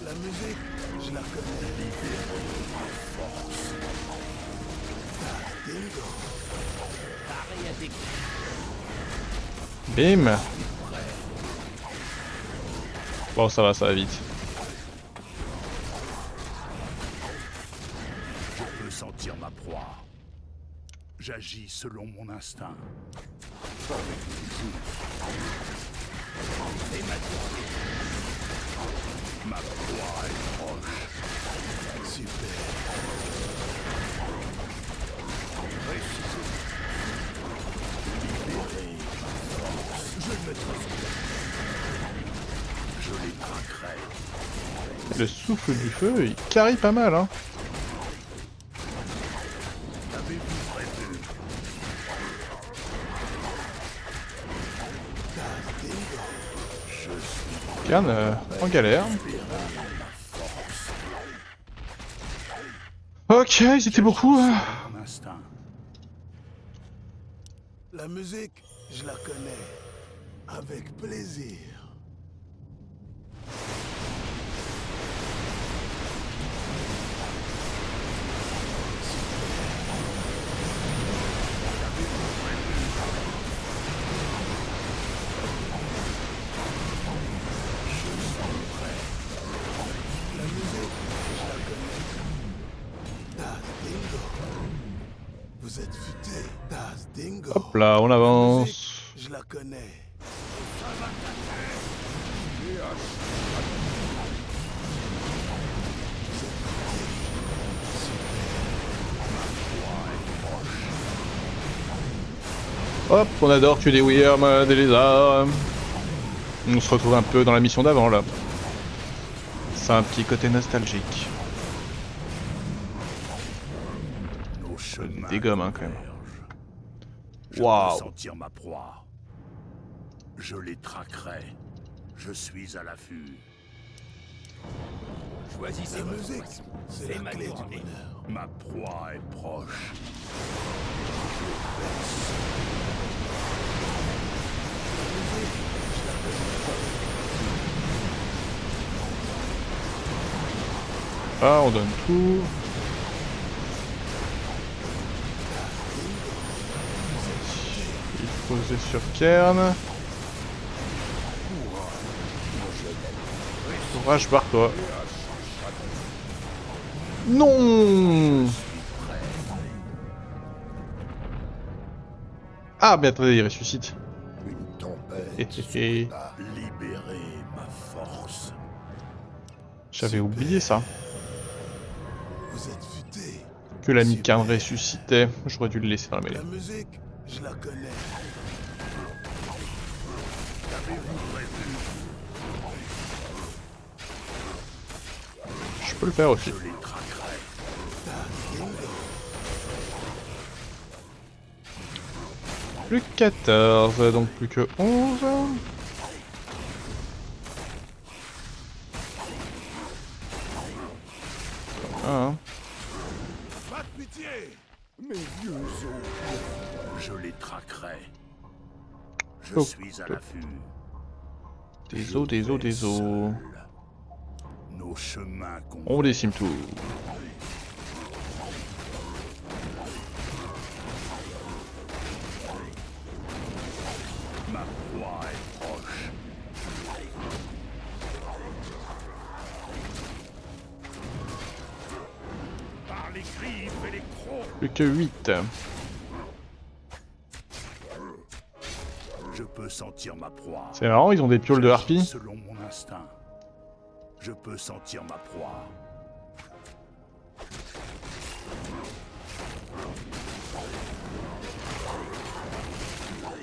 La musique, je la connais. Bim! Bon ça va vite. Je peux sentir ma proie. J'agis selon mon instinct. Ma proie est proche. Super. Libérez ma force. Je les traquerai. Le souffle du feu, il carry pas mal, hein. Kern en galère. Ok, ils étaient beaucoup. Hein. Mon instinct. La musique, je la connais. Avec plaisir. Vous êtes futé, Das Dingo. Hop là, on avance. Je la connais. Hop, on adore tuer des Wyrms, des lézards. On se retrouve un peu dans la mission d'avant là. C'est un petit côté nostalgique. Des gommes hein, quand même. Waouh. Sentir ma proie. Je les traquerai. Je suis à l'affût. Choisissez la musique. C'est la clé du bonheur. Ma proie est proche. Ah, on donne tout. Il faut poser sur Kern. Courage, barre-toi. Non. Ah, mais attendez, il ressuscite. Une tempête Hé. Libérer ma force. J'avais oublié ça. Vous êtes futé. Que l'ami Kern ressuscitait. J'aurais dû le laisser dans la mêlée. La musique, je la connais. Je peux le faire aussi. Je les traquerai. Plus que 14, donc plus que 11. Ah, hein. Pas de pitié. Mes vieux os. Je les traquerai. Je Oh, suis à l'affût. Des os, des os, des os. Seul. Nos chemins On décime tout. Ma proie est proche. Par les griffes et les crocs. Plus que 8. Je peux sentir ma proie. C'est marrant, ils ont des pioles de harpie. Selon mon instinct. Je peux sentir ma proie.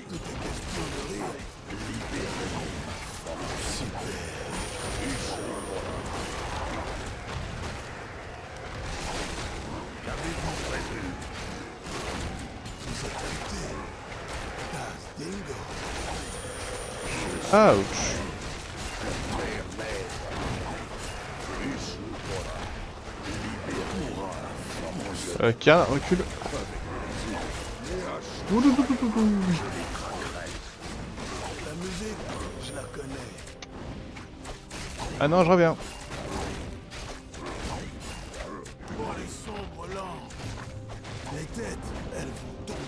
Tout est question de rire. Libérer ma force. Super. Qu'avez-vous prévu? Vous êtes futé. Das Dingo. Ouch. Kern, recule. La musique, je la connais. Ah non, je reviens. Pour les sombres lents, les têtes, elles vont tomber.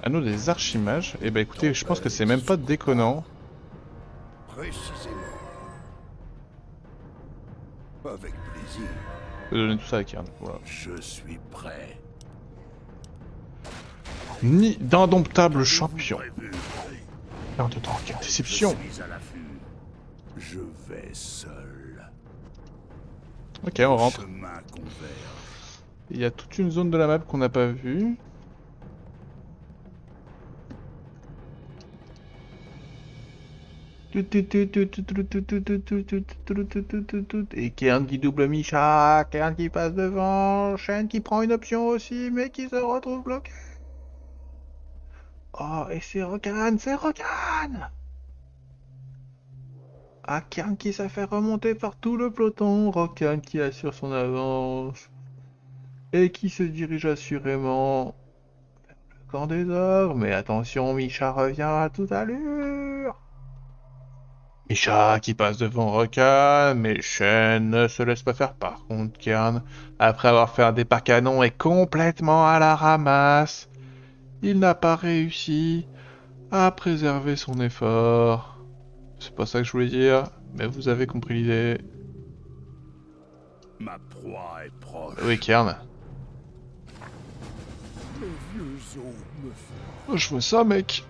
Anneau des archimages. Et bah écoutez, je pense que c'est même pas déconnant. Précisément. Avec plaisir. Je vais donner tout ça à Kern. Voilà. Je suis prêt. Ni d'indomptable champion. Prévu. Perte de temps, quelle déception. Je suis à l'affût. Je vais seul. Ok, on rentre. Chemin converge. Il y a toute une zone de la map qu'on n'a pas vue. Et Kern qui double Misha, Kern qui passe devant, Shen qui prend une option aussi, mais qui se retrouve bloqué. Oh, et c'est Rokan, c'est Rokan! Ah, Kern qui s'est fait remonter par tout le peloton, Rokan qui assure son avance, et qui se dirige assurément vers le camp des ogres, mais attention, Misha revient à toute allure. Misha qui passe devant Rokan, mais Shen ne se laisse pas faire. Par contre, Kern, après avoir fait un départ canon, est complètement à la ramasse. Il n'a pas réussi à préserver son effort. C'est pas ça que je voulais dire, mais vous avez compris l'idée. Ma proie est proche. Oui, Kern. Le vieux os me fait... Oh, je vois ça, mec.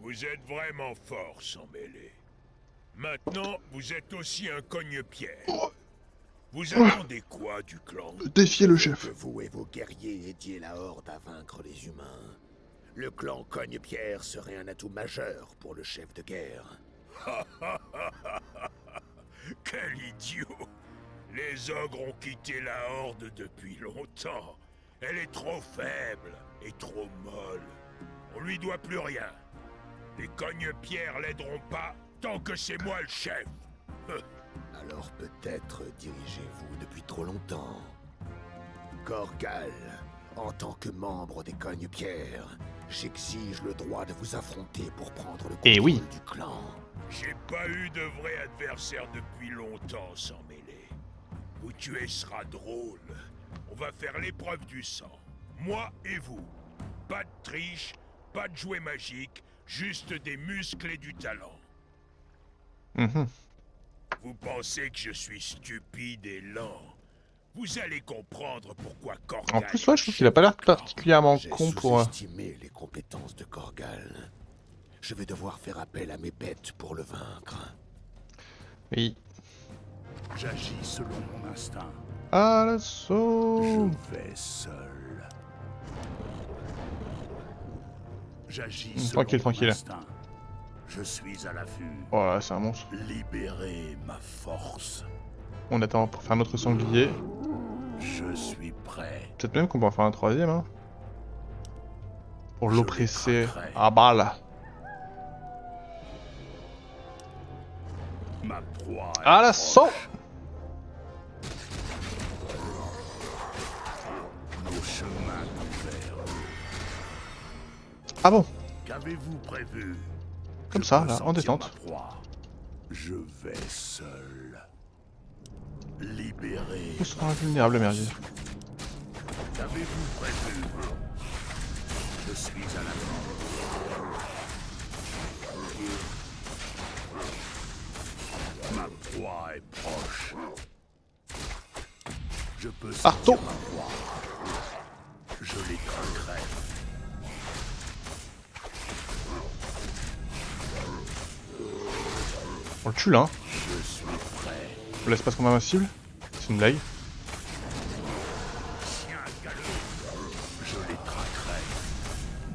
Vous êtes vraiment fort sans mêler. Maintenant, vous êtes aussi un cogne-pierre. Vous attendez quoi du clan? Défiez le chef. Que vous et vos guerriers aidiez la Horde à vaincre les humains. Le clan Cogne-Pierre serait un atout majeur pour le chef de guerre. Quel idiot! Les ogres ont quitté la Horde depuis longtemps. Elle est trop faible et trop molle. On lui doit plus rien. Les cogne-pierres l'aideront pas tant que c'est moi le chef. Alors peut-être dirigez-vous depuis trop longtemps. Gorgal, en tant que membre des Cogne-Pierre, j'exige le droit de vous affronter pour prendre le Eh contrôle oui. du clan. J'ai pas eu de vrai adversaire depuis longtemps sans mêler. Vous tuer sera drôle. On va faire l'épreuve du sang. Moi et vous. Pas de triche, pas de jouets magiques, juste des muscles et du talent. Mhm. Vous pensez que je suis stupide et lent? Vous allez comprendre pourquoi Gorgal... En plus, ouais, je trouve qu'il a pas l'air particulièrement J'ai con pour... sous-estimé les compétences de Gorgal. Je vais devoir faire appel à mes bêtes pour le vaincre. Oui. J'agis selon mon instinct. À l'assaut. Je vais seul. J'agis selon Tranquille, mon tranquille. instinct. Je suis à l'affût. Oh là, c'est un monstre. Libérez ma force. On attend pour faire notre sanglier. Je suis prêt. Peut-être même qu'on peut en faire un troisième, hein. Pour Je l'oppresser les traquerai. à balle. Ma proie est À l'assaut. proche. Nos chemins convergent. Ah bon? Qu'avez-vous prévu? Comme Je ça, peux là, en sentir détente. ma proie. Je vais seul. Libérer. Ils sont invulnérables, merdier. Qu'avez-vous prévu? Je suis à la mort. Ma proie est proche. Je peux Arto. sentir ma proie. Je les traquerai. On le tue là, hein. Je suis prêt. On laisse pas ce qu'on a invincible. C'est une blague. Tiens, galeux. Je les traquerai.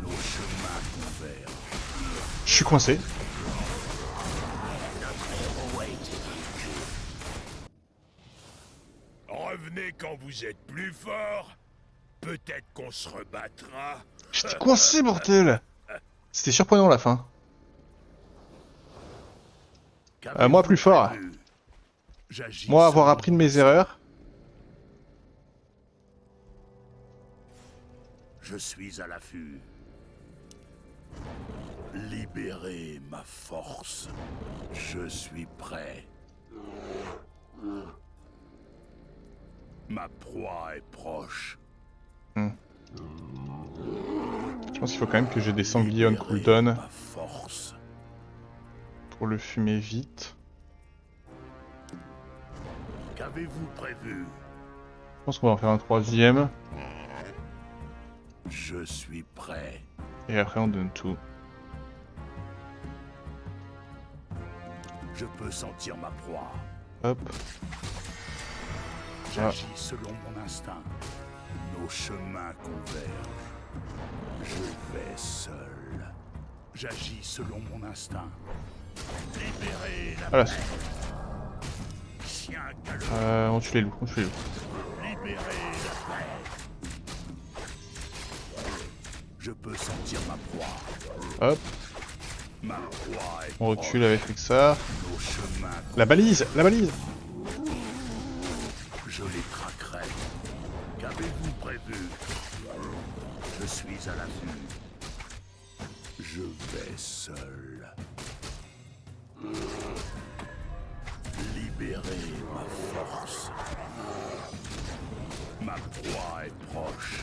Nos chemins convergent. Je suis coincé. Revenez quand vous êtes plus fort. Peut-être qu'on se rebattra. J'étais coincé, bordel. C'était surprenant la fin. Moi, plus fort. J'agis Moi, avoir selon appris de mon mes erreurs. Je suis à l'affût. Libérez ma force. Je suis prêt. Ma proie est proche. Je pense qu'il faut quand même que j'ai des sangliers on Libérez cooldown ma force. pour le fumer vite. Qu'avez-vous prévu? Je pense qu'on va en faire un troisième. Je suis prêt. Et après on donne tout. Je peux sentir ma proie. Hop. J'agis selon mon instinct. Nos chemins convergent. Je vais seul. J'agis selon mon instinct. Libérez la Voilà. bête. Chien galeux. On tue les loups, on tue les loups. Libérez la bête. Je peux sentir ma proie. Hop, Ma proie est on recule avec Rexar. nos chemins. La balise, la balise. Je les traquerai. Qu'avez-vous prévu? Je suis à l'affût. Je vais seul. Libérez ma force. Ma proie est proche.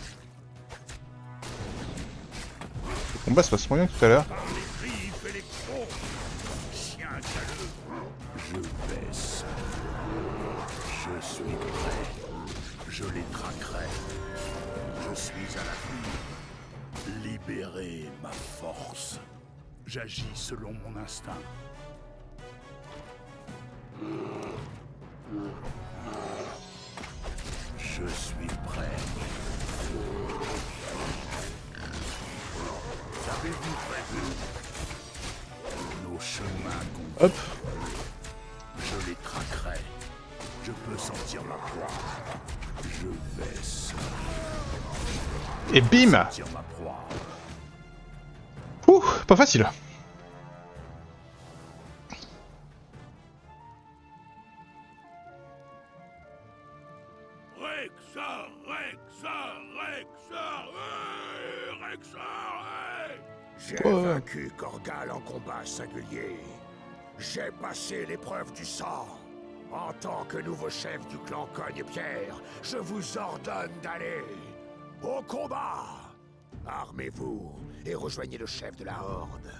Le combat se passe moyen tout à l'heure. Par les griffes et les crocs. Chien galeux. Je vais seul. Je suis prêt. Je les traquerai. Je suis à l'affût. Libérez ma force. J'agis selon mon instinct. Je suis prêt. Qu'avez-vous prévu? Nos chemins convergent. Hop, Je les traquerai. Je peux sentir ma proie. Je vais seul. et bim. Sentir ma proie. Ouh, pas facile. Rexar, Rexar, Rexar, Rexar, J'ai Ouais. vaincu Korgal en combat singulier. J'ai passé l'épreuve du sang. En tant que nouveau chef du clan Cogne-Pierre, je vous ordonne d'aller au combat. Armez-vous et rejoignez le chef de la Horde.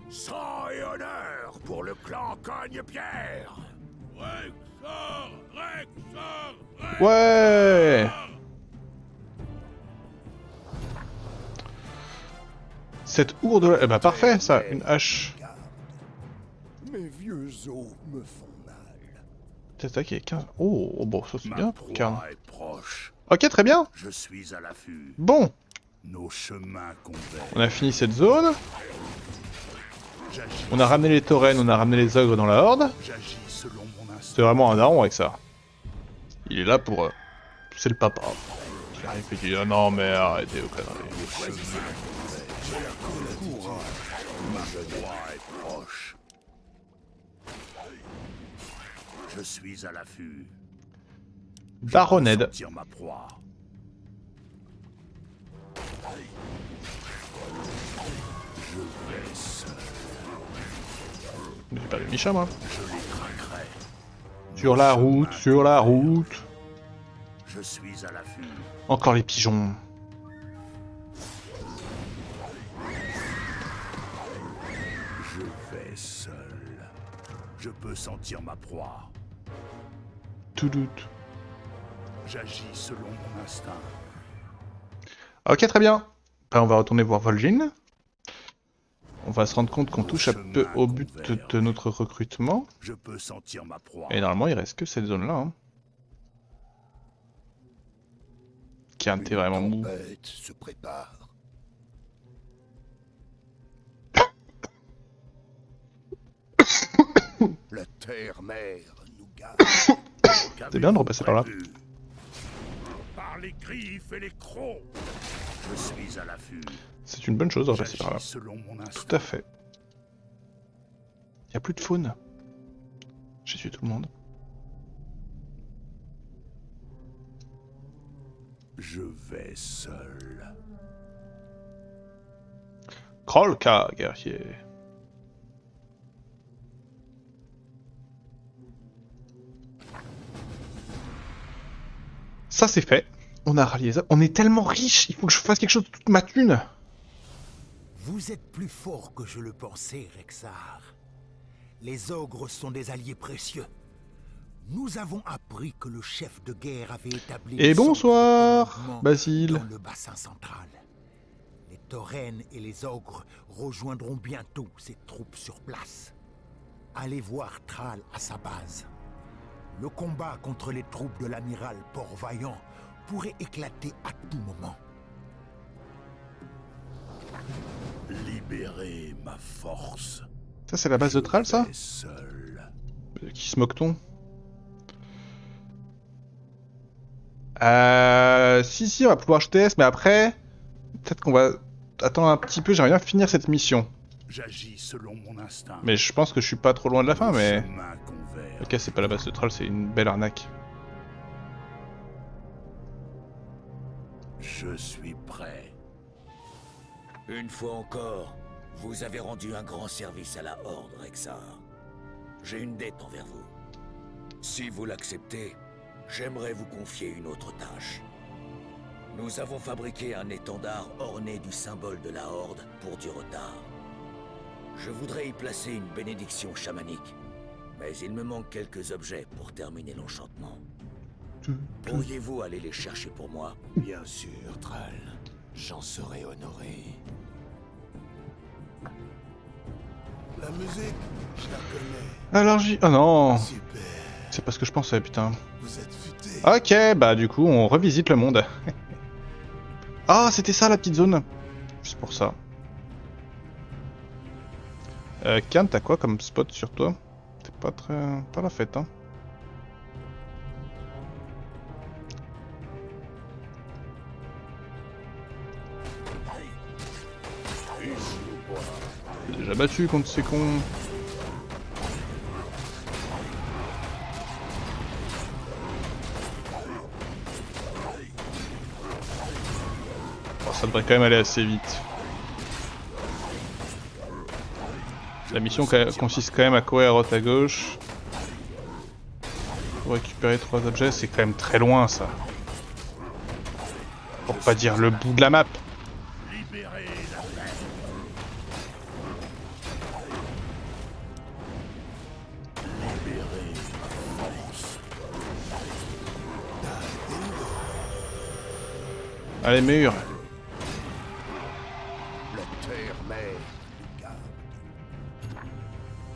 Sang et honneur pour le clan Cogne-Pierre. Rexar, Rexar, Ouais. Cette ourde, eh bah parfait ça, une hache. Mes vieux os me font mal. Cette attaque est 15. Oh, bon, ça c'est Ma bien pour Karn. proie est proche. Ok, très bien. Je suis à l'affût. Bon, Nos chemins convergent. on a fini cette zone. J'agis On a ramené les taurennes, on a ramené les ogres dans la horde. J'agis selon mon instinct. C'est vraiment un daron avec ça. Il est là pour... C'est le papa. Il arrive et il dit, ah non mais arrêtez vos conneries. Ma proie est proche. Je suis à l'affût. Baroned. Sentir ma proie. Je vais seul. J'ai perdu Micha moi. Je les traquerai. Sur la route, sur la route. Je suis à l'affût. Encore les pigeons. Je vais seul. Je peux sentir ma proie. Tout doute. J'agis selon mon instinct. Ok, très bien. Après, on va retourner voir Vol'jin. On va se rendre compte qu'on touche un peu au but de notre recrutement. Je peux sentir ma proie. Et normalement, il reste que cette zone-là. Hein. Karn, t'es vraiment mou. Tempête se prépare. La terre-mère nous garde. C'est bien de repasser par là. Par les griffes et les crocs. Je suis à l'affût. C'est une bonne chose de repasser par là. J'agis selon mon instinct. Tout à fait. Il n'y a plus de faune. J'ai tué tout le monde. Je vais seul. Krolka, guerrier. Ça c'est fait. On a rallié ça. On est tellement riche. Il faut que je fasse quelque chose de toute ma thune. Vous êtes plus fort que je le pensais, Rexar. Les ogres sont des alliés précieux. Nous avons appris que le chef de guerre avait établi... Et le centre bonsoir, de commandement Basile. dans le bassin central. Les taurennes et les ogres rejoindront bientôt ces troupes sur place. Allez voir Thrall à sa base. Le combat contre les troupes de l'amiral Port-Vaillant pourrait éclater à tout moment. Libérez ma force. Ça, c'est la base de Thrall, ça? Seul. Qui se moque-t-on? Si, on va pouvoir acheter S, mais après... Peut-être qu'on va attendre un petit peu, j'aimerais bien finir cette mission. J'agis selon mon instinct. Mais je pense que je suis pas trop loin de la fin, mais... Chemin converge. Ok, c'est pas la base de Thrall, c'est une belle arnaque. Je suis prêt. Une fois encore, vous avez rendu un grand service à la Horde, Rexar. J'ai une dette envers vous. Si vous l'acceptez, j'aimerais vous confier une autre tâche. Nous avons fabriqué un étendard orné du symbole de la Horde pour du retard. Je voudrais y placer une bénédiction chamanique, mais il me manque quelques objets pour terminer l'enchantement. Pourriez-vous aller les chercher pour moi? Bien sûr, Thrall. J'en serai honoré. La musique, je la connais. Alors oh non, Super. c'est pas ce que je pensais, putain. Vous êtes futé. Ok, bah du coup, on revisite le monde. Ah, c'était ça la petite zone. Juste pour ça. Khan, t'as quoi comme spot sur toi? T'es pas très... pas la fête, hein. J'ai déjà battu contre ces cons. Oh, ça devrait quand même aller assez vite. La mission consiste quand même à courir à droite à gauche. Pour récupérer 3 objets, c'est quand même très loin ça. Pour pas dire le bout de la map. Libérez la terre. Libérez ma force. Allez, mur. La terre-mère.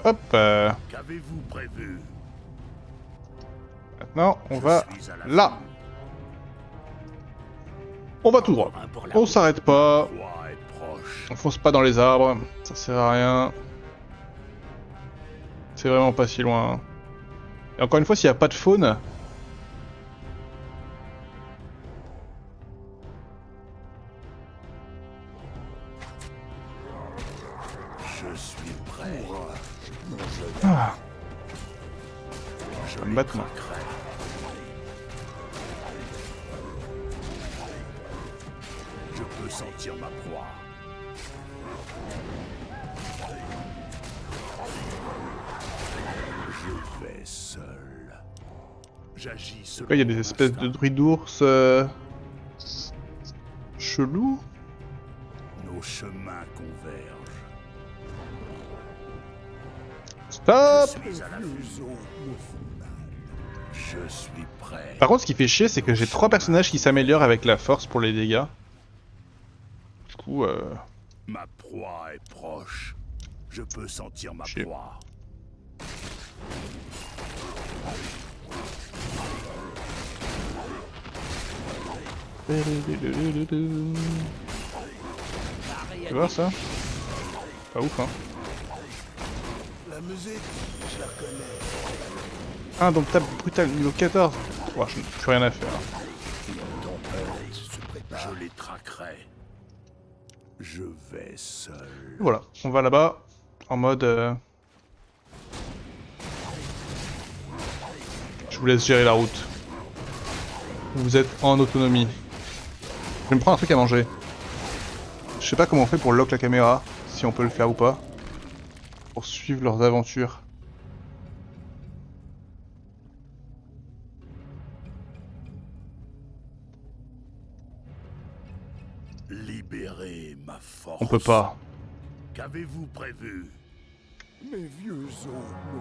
Hop. Qu'avez-vous prévu? Maintenant, on va Je suis à la là. fin. On va tout droit. Un pour la On s'arrête pas. La proie est proche. On fonce pas dans les arbres. Ça sert à rien. C'est vraiment pas si loin. Et encore une fois, s'il n'y a pas de faune... Je suis prêt. Ah, Je me les battre, moi. traquerai. Je peux sentir ma proie. Je vais seul. J'agis selon il y a des mon espèces de instinct. druides d'ours... chelous. Nos chemins convergent. Stop! Je suis à la fusion. Je suis prêt. Par contre, ce qui fait chier, c'est que j'ai 3 personnages qui s'améliorent avec la force pour les dégâts. Du coup, Ma proie est proche. Je peux sentir ma Chier. proie. Tu vois ça? Pas ouf, hein. La musique, je la connais. Ah, donc tape brutal niveau 14. Ouais, je n'ai plus rien à faire. Se prépare. Je les traquerai. Je vais seul. Voilà, on va là-bas, en mode... Je vous laisse gérer la route. Vous êtes en autonomie. Je vais me prendre un truc à manger. Je sais pas comment on fait pour lock la caméra, si on peut le faire ou pas. Pour suivre leurs aventures. Libérez ma force. On peut pas. Qu'avez-vous prévu? Mes vieux os me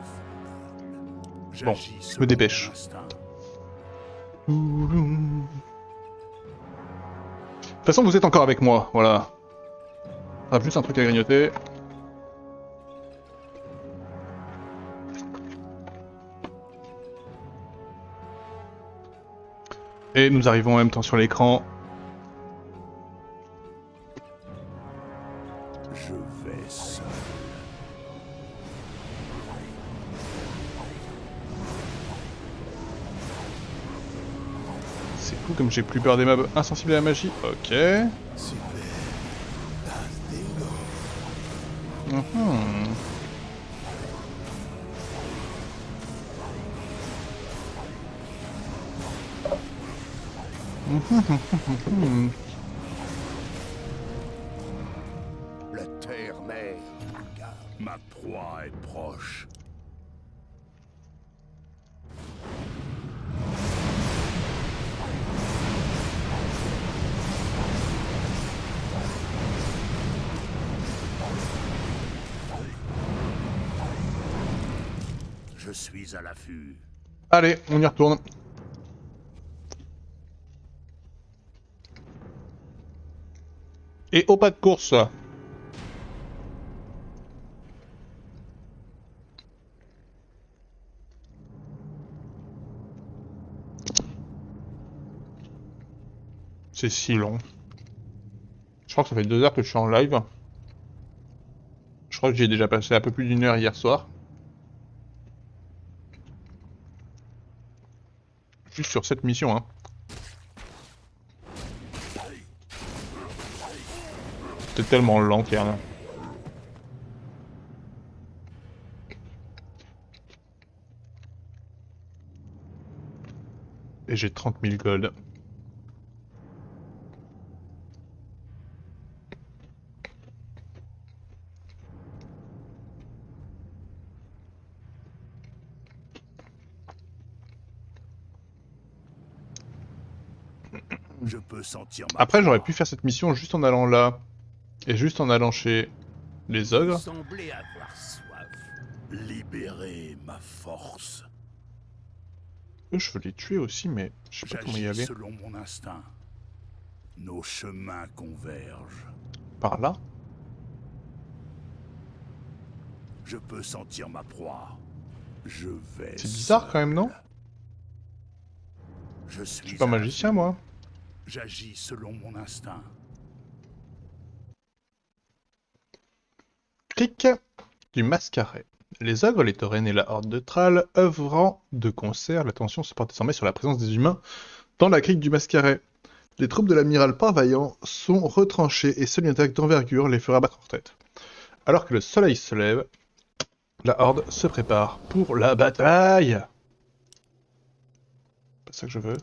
font J'agis je me selon dépêche. mon instinct. De toute façon, vous êtes encore avec moi, voilà. Ah, juste un truc à grignoter. Et nous arrivons en même temps sur l'écran. Je vais seul. C'est cool comme j'ai plus peur des mobs insensibles à la magie. Ok. Mhm. Mhm. La terre-mère. Ma proie est proche. Je suis à l'affût. Allez, on y retourne. Et au pas de course. C'est si long. Je crois que ça fait 2 heures que je suis en live. Je crois que j'ai déjà passé un peu plus d'1 heure hier soir. Juste sur cette mission, hein. C'était tellement lent, Kern. Et j'ai 30 000 gold. Je peux sentir ma Après, j'aurais proie. pu faire cette mission juste en allant là. Et juste en allant chez les Vous ogres. semblez avoir soif. Libérez ma force. Eux, je veux les tuer aussi, mais je sais pas comment y J'agis aller. selon mon instinct. Nos chemins convergent. Par là? Je peux sentir ma proie. Je vais. C'est bizarre quand même, non? Je Je suis suis pas à magicien, l'affût. moi. J'agis selon mon instinct. Cric du Mascaret. Les ogres, les taurennes et la horde de Thrall œuvrant de concert, l'attention se porte désormais sur la présence des humains dans la crique du Mascaret. Les troupes de l'amiral Port-Vaillant sont retranchées et seule une attaque d'envergure les fera battre en tête. Alors que le soleil se lève, la horde se prépare pour la bataille. Pas ça que je veux.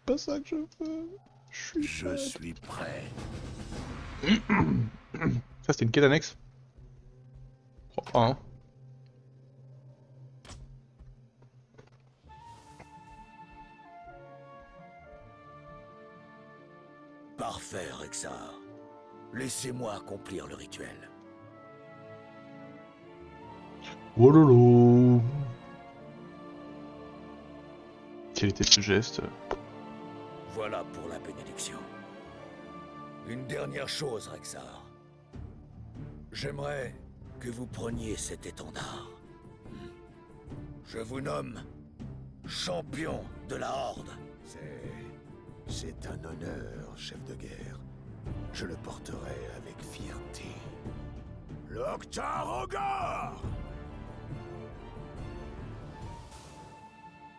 Pas ça que je veux. Je suis prêt. Ça, c'était une quête annexe. Je crois pas, hein. Parfait, Rexar. Laissez-moi accomplir le rituel. Oh lolo. Quel était ce geste? Voilà pour la bénédiction. Une dernière chose, Rexar. J'aimerais que vous preniez cet étendard. Je vous nomme champion de la Horde. C'est un honneur, chef de guerre. Je le porterai avec fierté. L'Octarogar!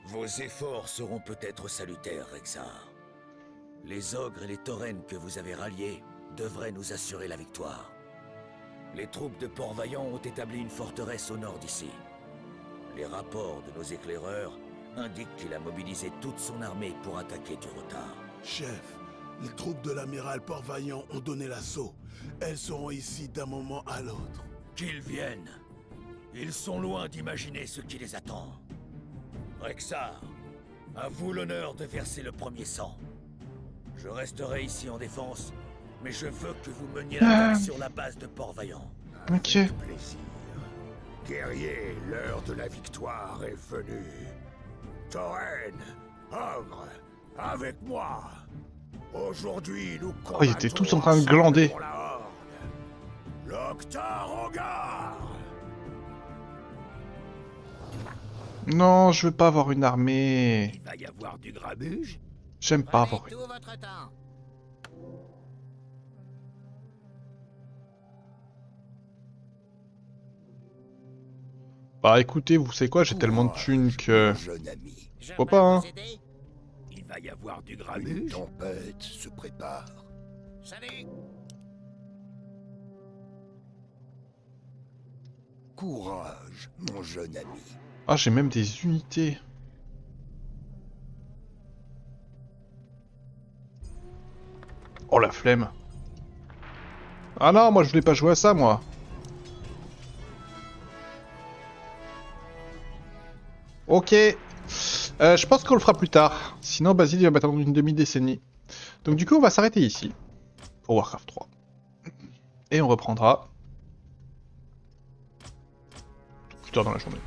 Vos efforts seront peut-être salutaires, Rexar. Les ogres et les taurennes que vous avez ralliés devraient nous assurer la victoire. Les troupes de Port-Vaillant ont établi une forteresse au nord d'ici. Les rapports de nos éclaireurs indiquent qu'il a mobilisé toute son armée pour attaquer du retard. Chef, les troupes de l'amiral Port-Vaillant ont donné l'assaut. Elles seront ici d'un moment à l'autre. Qu'ils viennent. Ils sont loin d'imaginer ce qui les attend. Rexar, à vous l'honneur de verser le premier sang. Je resterai ici en défense, mais je veux que vous meniez l'attaque sur la base de Port-Vaillant. Ok. Plaisir. Guerrier, l'heure de la victoire est venue. Tauren, ogre, avec moi. Aujourd'hui, nous combattons. Oh, ils étaient tous en train de glander. pour la Horde. L'Octarogar! Non, je veux pas avoir une armée. Il va y avoir du grabuge? J'aime pas avoir une. Tout votre temps. Bah écoutez, vous savez quoi, j'ai tellement de thunes que... Jeune ami. Pourquoi pas, hein. Il va y avoir du Une grabuge. tempête se prépare. Salut. Courage, mon jeune ami. Ah, j'ai même des unités. Oh la flemme. Ah non, moi je voulais pas jouer à ça, moi. Ok. Je pense qu'on le fera plus tard. Sinon, Basile il va m'attendre une demi-décennie. Donc du coup, on va s'arrêter ici. Pour Warcraft 3. Et on reprendra plus tard dans la journée.